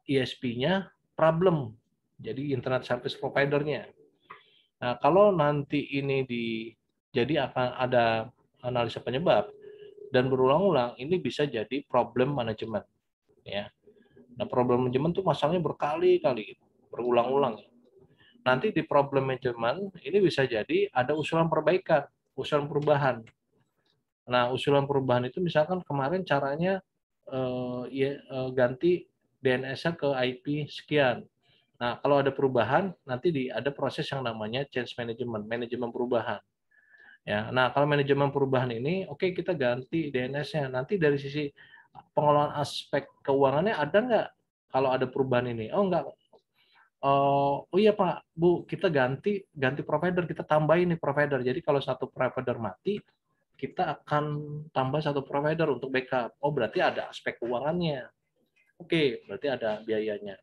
ISP-nya problem, jadi Internet Service Provider-nya. Nah, kalau nanti ini jadi akan ada analisa penyebab dan berulang-ulang, ini bisa jadi problem manajemen. Ya. Nah, problem manajemen itu masalahnya berkali-kali, berulang-ulang. Nanti di problem manajemen ini bisa jadi ada usulan perbaikan. usulan perubahan. Nah, usulan perubahan itu misalkan kemarin caranya ganti DNS-nya ke IP sekian. Nah, kalau ada perubahan, nanti ada proses yang namanya change management, manajemen perubahan. Ya, nah kalau manajemen perubahan ini, oke, kita ganti DNS-nya. Nanti dari sisi pengelolaan aspek keuangannya ada nggak kalau ada perubahan ini? Oh nggak. Oh iya Pak, Bu, kita ganti provider, kita tambahin nih provider. Jadi kalau satu provider mati, kita akan tambah satu provider untuk backup. Oh berarti ada aspek keuangannya. Oke, berarti ada biayanya.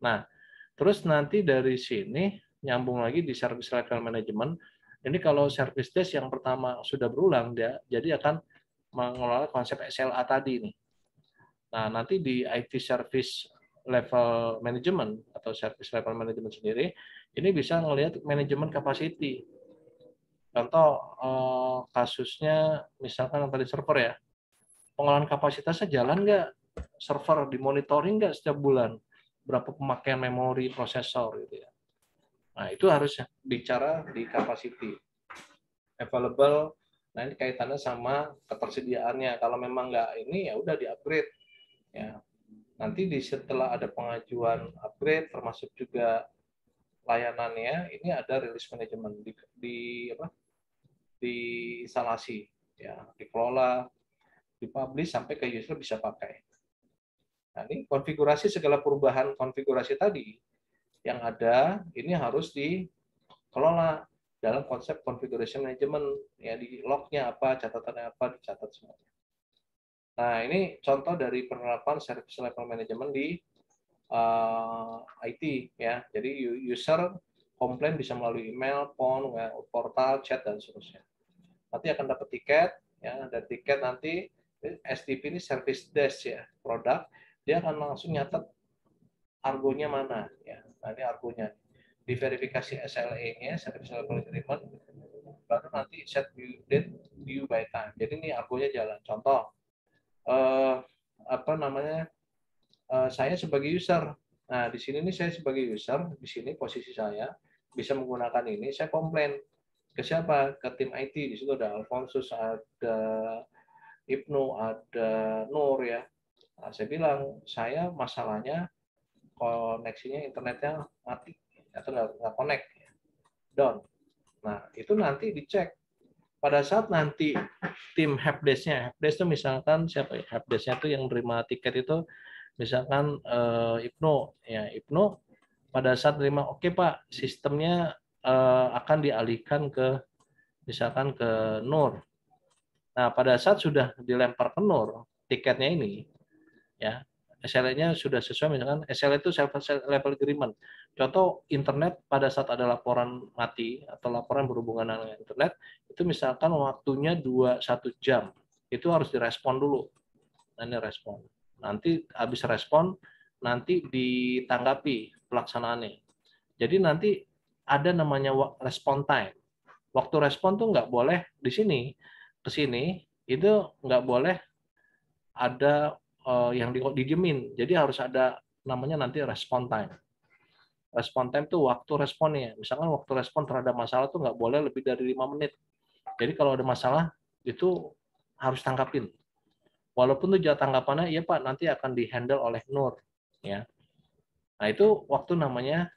Nah, terus nanti dari sini nyambung lagi di service level management. Ini kalau service desk yang pertama sudah berulang, dia jadi akan mengelola konsep SLA tadi nih. Nah, nanti di IT service level management atau service level management sendiri, ini bisa melihat manajemen capacity. Contoh kasusnya misalkan yang tadi server ya, pengelolaan kapasitasnya jalan nggak? Server dimonitoring nggak setiap bulan? Berapa pemakaian memori, prosesor gitu ya. Nah, itu harus bicara di capacity. Available, nah ini kaitannya sama ketersediaannya. Kalau memang nggak ini, ya udah di-upgrade. Ya. Nanti setelah ada pengajuan upgrade, termasuk juga layanannya, ini ada release management di instalasi, ya, dikelola, dipublish sampai ke user bisa pakai. Nah, ini konfigurasi segala perubahan konfigurasi tadi yang ada ini harus dikelola dalam konsep configuration management, ya, di lognya apa, catatannya apa, dicatat semuanya. Nah, ini contoh dari penerapan service level management di IT, ya. Jadi user komplain bisa melalui email, phone, portal, chat, dan seterusnya. Nanti akan dapat tiket, ya, dan tiket nanti STP ini service desk ya, produk, dia akan langsung nyatet argonya mana, ya. Nah, ini argonya. Diverifikasi SLA-nya, service level agreement, baru nanti set view date, view by time. Jadi ini argonya jalan. Contoh, saya sebagai user. Nah, di sini nih saya sebagai user, di sini posisi saya bisa menggunakan ini, saya komplain ke siapa? Ke tim IT. Di situ ada Alfonsus, ada Ibnu, ada Nur ya. Nah, saya bilang, saya masalahnya koneksinya internetnya mati atau nggak connect, down. Nah, itu nanti dicek. Pada saat nanti tim helpdesk-nya, helpdesk itu misalkan siapa ya? Helpdesk-nya itu yang menerima tiket itu misalkan Ibnu, ya Ibnu pada saat terima, oke Pak, sistemnya akan dialihkan ke misalkan ke Nur. Nah, pada saat sudah dilempar ke Nur tiketnya ini, ya SLA-nya sudah sesuai, misalkan SLA itu service level agreement. Contoh internet pada saat ada laporan mati atau laporan berhubungan dengan internet, itu misalkan waktunya 1 jam, itu harus direspon dulu. Nah, ini respon. Nanti habis respon, nanti ditanggapi pelaksanaannya. Jadi nanti ada namanya respon time. Waktu respon tuh nggak boleh di sini, ke sini, itu nggak boleh ada yang didiemin. Jadi harus ada namanya nanti respon time. Respon time tuh waktu responnya. Misalkan waktu respon terhadap masalah tuh nggak boleh lebih dari 5 menit. Jadi kalau ada masalah, itu harus tangkapin. Walaupun tuh tanggapannya, iya Pak, nanti akan di-handle oleh Nur. Ya. Nah, itu waktu namanya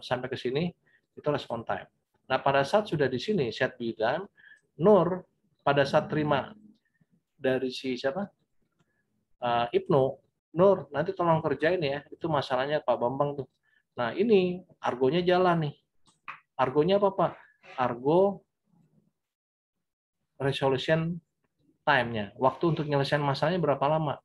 sampai ke sini, itu respon time. Nah, pada saat sudah di sini, set view time, Nur pada saat terima dari si siapa? Ibnu, Nur, nanti tolong kerjain ya, itu masalahnya Pak Bambang tuh. Nah, ini argonya jalan nih. Argonya apa Pak? Argo resolution time-nya. Waktu untuk nyelesain masalahnya berapa lama?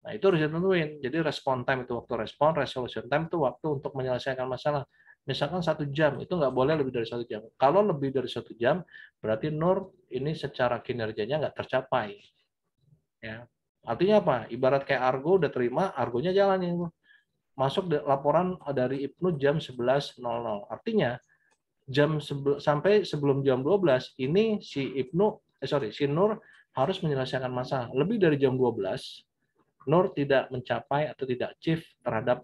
Nah, itu harus ditentuin. Jadi respon time itu waktu respon, resolution time itu waktu untuk menyelesaikan masalah. Misalkan 1 jam, itu nggak boleh lebih dari 1 jam. Kalau lebih dari 1 jam, berarti Nur ini secara kinerjanya nggak tercapai. Ya. Artinya apa? Ibarat kayak Argo udah terima, Argonya jalan nih. Masuk laporan dari Ibnu jam 11.00. Artinya sampai sebelum jam 12 ini si Nur harus menyelesaikan masalah. Lebih dari jam 12, Nur tidak mencapai atau tidak achieve terhadap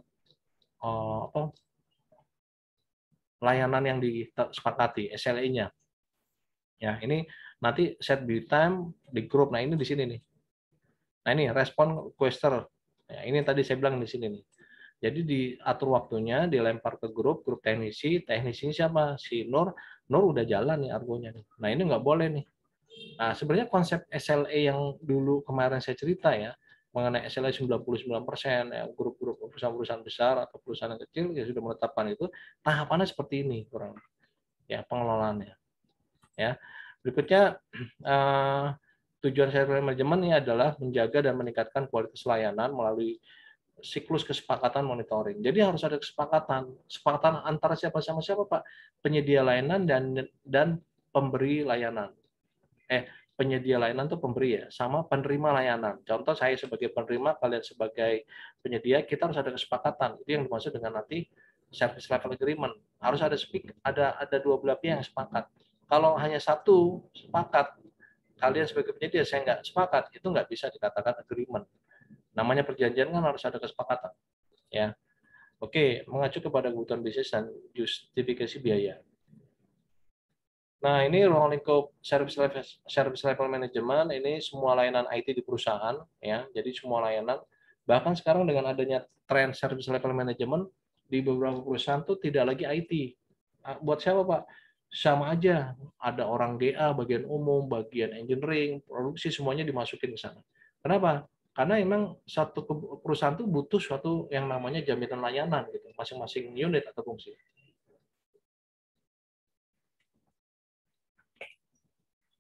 layanan yang disepakati, SLA-nya. Ya, ini nanti set build time di grup. Nah, ini di sini nih. Nah, ini respon requester. Ya, ini tadi saya bilang di sini nih. Jadi diatur waktunya, dilempar ke grup teknisi. Teknisinya siapa? Si Nur. Nur udah jalan nih argonya nih. Nah, ini nggak boleh nih. Nah, sebenarnya konsep SLA yang dulu kemarin saya cerita ya, mengenai SLA 99%, ya, grup-grup perusahaan-perusahaan besar atau perusahaan yang kecil yang sudah menetapkan itu, tahapannya seperti ini kurang ya pengelolaannya. Ya. Berikutnya tujuan service management ini adalah menjaga dan meningkatkan kualitas layanan melalui siklus kesepakatan monitoring. Jadi harus ada kesepakatan antara siapa sama siapa, Pak? Penyedia layanan dan pemberi layanan. Penyedia layanan itu pemberi ya, sama penerima layanan. Contoh saya sebagai penerima, kalian sebagai penyedia, kita harus ada kesepakatan. Itu yang dimaksud dengan nanti service level agreement. Harus ada dua belah pihak yang sepakat. Kalau hanya satu sepakat, kalian sebagai penyedia saya nggak sepakat, itu nggak bisa dikatakan agreement. Namanya perjanjian kan harus ada kesepakatan. Ya, oke, mengacu kepada kebutuhan bisnis dan justifikasi biaya. Nah, ini ruang lingkup service level management, ini semua layanan IT di perusahaan, ya. Jadi semua layanan, bahkan sekarang dengan adanya tren service level management di beberapa perusahaan tuh tidak lagi IT. Buat siapa, Pak? Sama aja, ada orang DA, bagian umum, bagian engineering, produksi, semuanya dimasukin ke sana. Kenapa? Karena memang satu perusahaan tuh butuh suatu yang namanya jaminan layanan, gitu, masing-masing unit atau fungsi.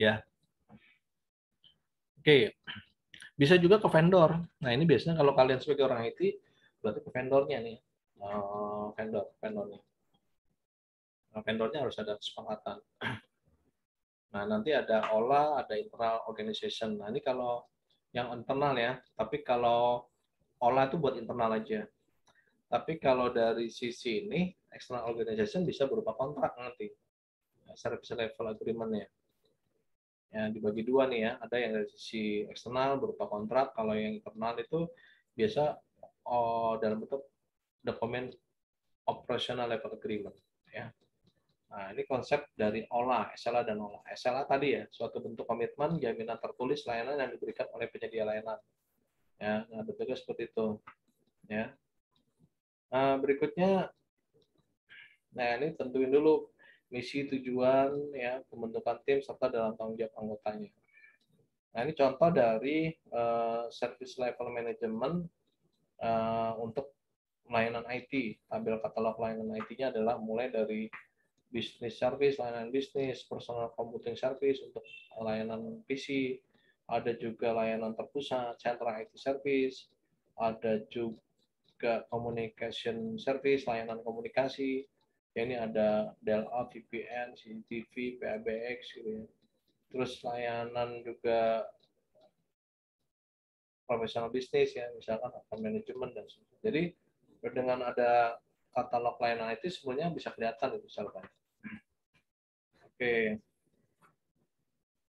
Ya. Oke, bisa juga ke vendor. Nah, ini biasanya kalau kalian sebagai orang IT, berarti ke vendornya nih. Vendornya. Nah, vendornya harus ada kesepakatan. Nah, nanti ada OLA, ada internal organization. Nah, ini kalau yang internal ya. Tapi kalau OLA itu buat internal aja. Tapi kalau dari sisi ini, external organization bisa berupa kontrak nanti. Service level agreement-nya. Ya, dibagi dua nih ya, ada yang dari sisi eksternal berupa kontrak, kalau yang internal itu biasa dalam bentuk dokumen operational level agreement ya. Nah, ini konsep dari OLA, SLA dan OLA. SLA tadi ya, suatu bentuk komitmen jaminan tertulis layanan yang diberikan oleh penyedia layanan. Ya, nah bentuknya seperti itu. Ya. Nah, berikutnya, nah ini tentuin dulu misi, tujuan, ya, pembentukan tim serta dalam tanggung jawab anggotanya. Nah, ini contoh dari service level management untuk layanan IT. Tabel katalog layanan IT-nya adalah mulai dari business service, layanan bisnis, personal computing service untuk layanan PC, ada juga layanan terpusat, central IT service, ada juga communication service, layanan komunikasi. Ini ada DLA, VPN, CCTV, PABX, gitu ya. Terus layanan juga profesional bisnis ya, misalkan manajemen dan sebagainya. Jadi dengan ada katalog layanan IT sebenarnya bisa kelihatan itu misalkan. Oke.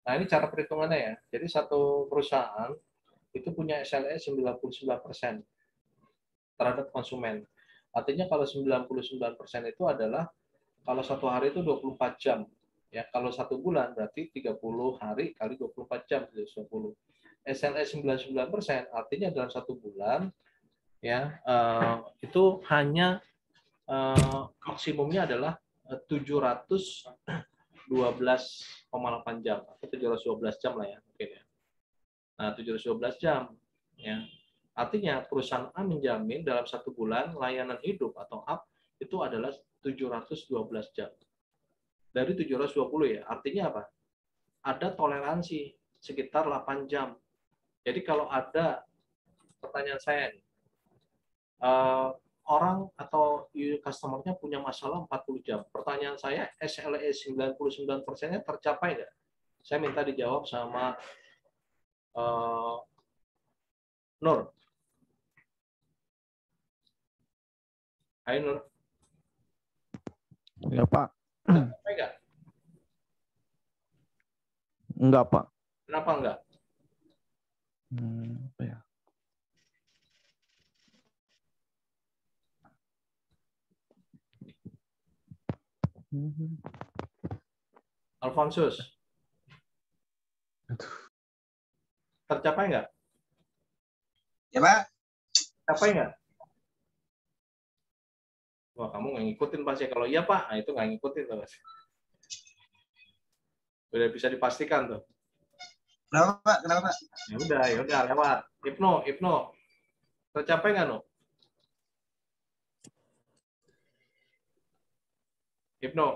Nah, ini cara perhitungannya ya. Jadi satu perusahaan itu punya SLA 99% terhadap konsumen. Artinya kalau 99% itu adalah kalau satu hari itu 24 jam. Ya, kalau satu bulan berarti 30 hari kali 24 jam, 20. SLA 99% artinya dalam satu bulan ya itu hanya maksimumnya adalah 712,8 jam atau 712 jam lah ya mungkin ya. Nah, 712 jam ya. Artinya perusahaan A menjamin dalam satu bulan layanan hidup atau up itu adalah 712 jam. Dari 720 ya. Artinya apa? Ada toleransi sekitar 8 jam. Jadi kalau ada pertanyaan saya nih, orang atau customer-nya punya masalah 40 jam. Pertanyaan saya, SLA 99%-nya tercapai nggak? Saya minta dijawab sama Nur. Hai Nur. Ya, Pak. Tercapai nggak? Enggak, Pak. Kenapa enggak? Apa ya? Alfonsus. Tercapai nggak? Ya Pak. Tercapai nggak? Wah, kamu nggak ngikutin pasti. Kalau iya Pak, nah itu nggak ngikutin tuh Mas. Udah bisa dipastikan tuh. Kenapa Pak? Kenapa Pak? Ya udah lewat. Ibnu, tercapai nggak no? Ibnu,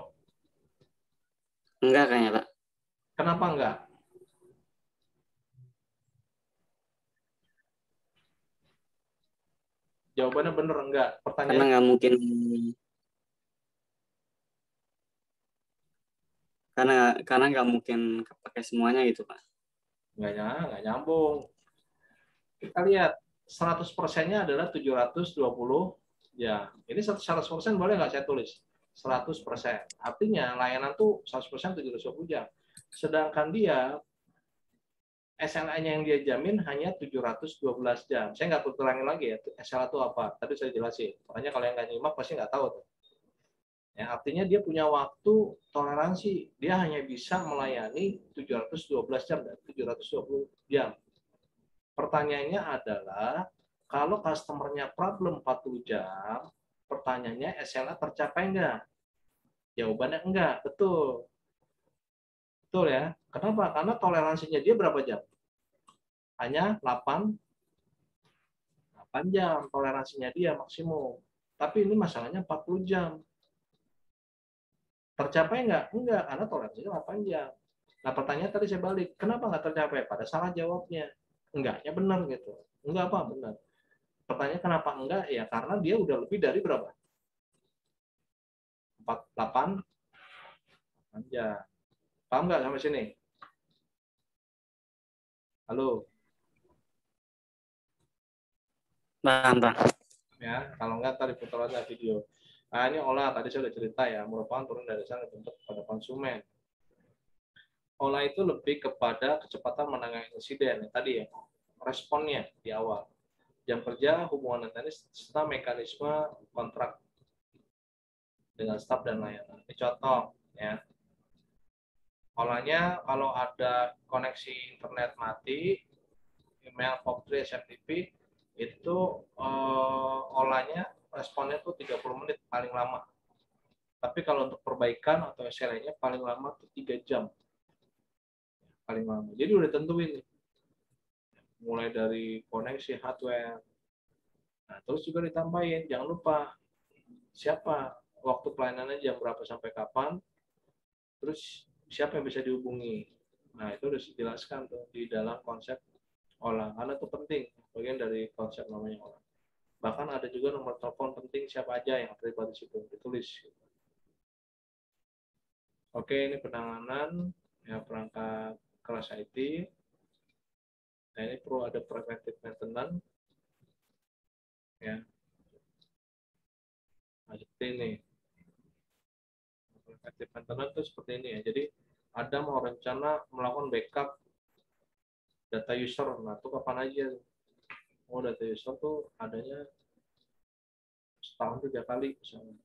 Enggak kayaknya, Pak. kenapa enggak? Jawabannya bener enggak? Karena Pertanyaan nggak mungkin, karena nggak mungkin kepake semuanya gitu, Pak. nggak nyambung. Kita lihat 100%-nya adalah 720 jam. Ini 100% boleh nggak saya tulis? 100%. Artinya layanan tuh 100% 720 jam. Sedangkan dia SLA-nya yang dia jamin hanya 712 jam. Saya nggak terangin lagi ya, SLA itu apa. Tadi saya jelasin. Makanya kalau yang nggak nyimak pasti nggak tahu tuh. Ya, artinya dia punya waktu toleransi. Dia hanya bisa melayani 712 jam dan 720 jam. Pertanyaannya adalah, kalau customer-nya problem 40 jam, pertanyaannya SLA tercapai enggak? Jawabannya enggak, betul. Betul ya. Kenapa? Karena toleransinya dia berapa jam? Hanya 8 jam toleransinya dia maksimum. Tapi ini masalahnya 40 jam. Tercapai enggak? Enggak, karena toleransinya 8 jam. Nah, pertanyaan tadi saya balik, kenapa nggak tercapai? Pada salah jawabnya. Enggaknya benar gitu. Enggak apa, benar. Pertanyaan kenapa enggak? Ya karena dia udah lebih dari berapa? 8 jam. Paham nggak sampai sini? Halo? Paham, Pak. Ya, kalau enggak tadi putar aja video. Nah, ini olah tadi saya sudah cerita ya, merupakan turun dari sana untuk pada konsumen. Olah itu lebih kepada kecepatan menangani insiden tadi ya, responnya di awal. Jam kerja, hubungan tenis, serta mekanisme kontrak dengan staf dan layanan. Ini contoh ya. Olahnya kalau ada koneksi internet mati, email POP3 SMTP itu olahnya responnya tuh 30 menit paling lama. Tapi kalau untuk perbaikan atau SLA-nya paling lama tuh 3 jam. Paling lama. Jadi udah tentuin nih. Mulai dari koneksi hardware. Nah, terus juga ditambahin, jangan lupa siapa waktu pelayanannya jam berapa sampai kapan, terus siapa yang bisa dihubungi. Nah, itu harus dijelaskan tuh di dalam konsep olah. Karena itu penting, bagian dari konsep namanya olah. Bahkan ada juga nomor telepon penting siapa aja yang terlibat di situ, ditulis. Oke, ini penanganan ya, perangkat kelas IT. Nah, ini perlu ada preventive maintenance. Ya. Nah, seperti ini. Preventive maintenance itu seperti ini ya. Jadi, ada mau rencana melakukan backup data user. Nah, itu kapan aja? Oh, data user tuh adanya setahun 3 kali misalnya.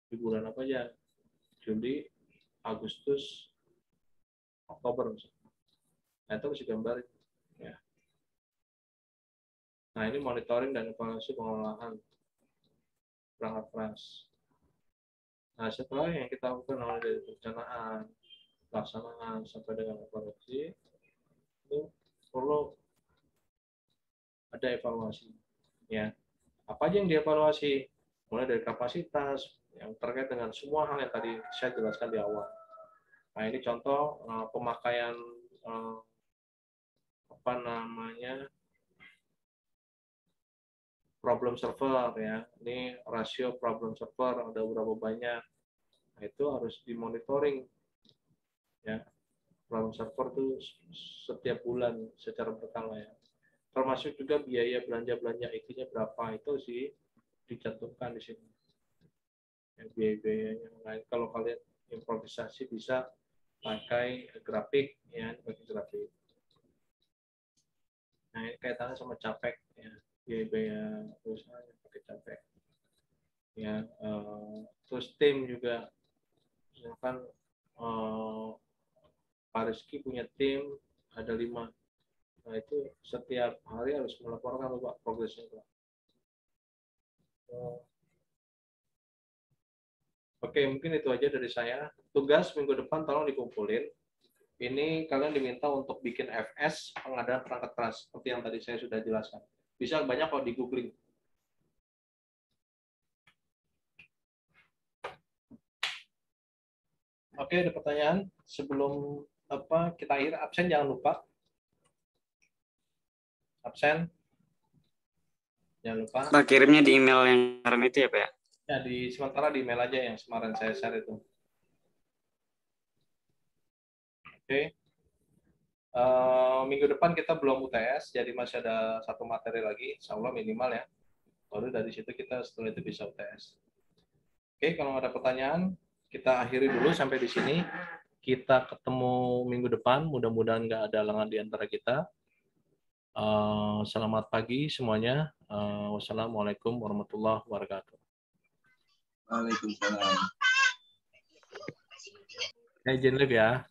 Di bulan apa aja? Juli, Agustus, Oktober misalnya. Nah, itu mesti gambar ya. Nah, ini monitoring dan evaluasi pengelolaan perangkat keras. Nah, setelah yang kita lakukan mulai dari perencanaan, pelaksanaan sampai dengan evaluasi, itu perlu ada evaluasi. Ya, apa aja yang dievaluasi? Mulai dari kapasitas yang terkait dengan semua hal yang tadi saya jelaskan di awal. Nah, ini contoh pemakaian apa namanya problem server ya. Ini rasio problem server ada berapa banyak. Nah, itu harus dimonitoring ya. Problem server itu setiap bulan secara berkala ya. Termasuk juga biaya belanja IT-nya berapa itu sih dicantumkan di sini. Ya, biaya-biaya yang lain kalau kalian improvisasi bisa pakai grafik ya, pakai grafik. Nah, ini kaitannya sama capek ya, biaya perusahaan pakai capek. Ya, terus tim juga, misalkan Pak Rizky punya tim ada 5 Nah, itu setiap hari harus melaporkan Pak progresnya Pak. Oke, mungkin itu aja dari saya. Tugas minggu depan tolong dikumpulin. Ini kalian diminta untuk bikin FS pengadaan perangkat keras seperti yang tadi saya sudah jelaskan. Bisa banyak kalau di googling. Oke, ada pertanyaan sebelum kita akhir? Absen jangan lupa. Absen jangan lupa. Pak, kirimnya di email yang kemarin itu ya Pak ya? Ya, sementara di email aja yang kemarin saya share itu. Oke. Minggu depan kita belum UTS, jadi masih ada satu materi lagi, insya Allah minimal ya. Baru dari situ kita setelah itu bisa UTS. Oke, kalau ada pertanyaan, kita akhiri dulu sampai di sini. Kita ketemu minggu depan, mudah-mudahan nggak ada halangan di antara kita. Selamat pagi semuanya. Wassalamualaikum warahmatullahi wabarakatuh. Waalaikumsalam. Izin live ya.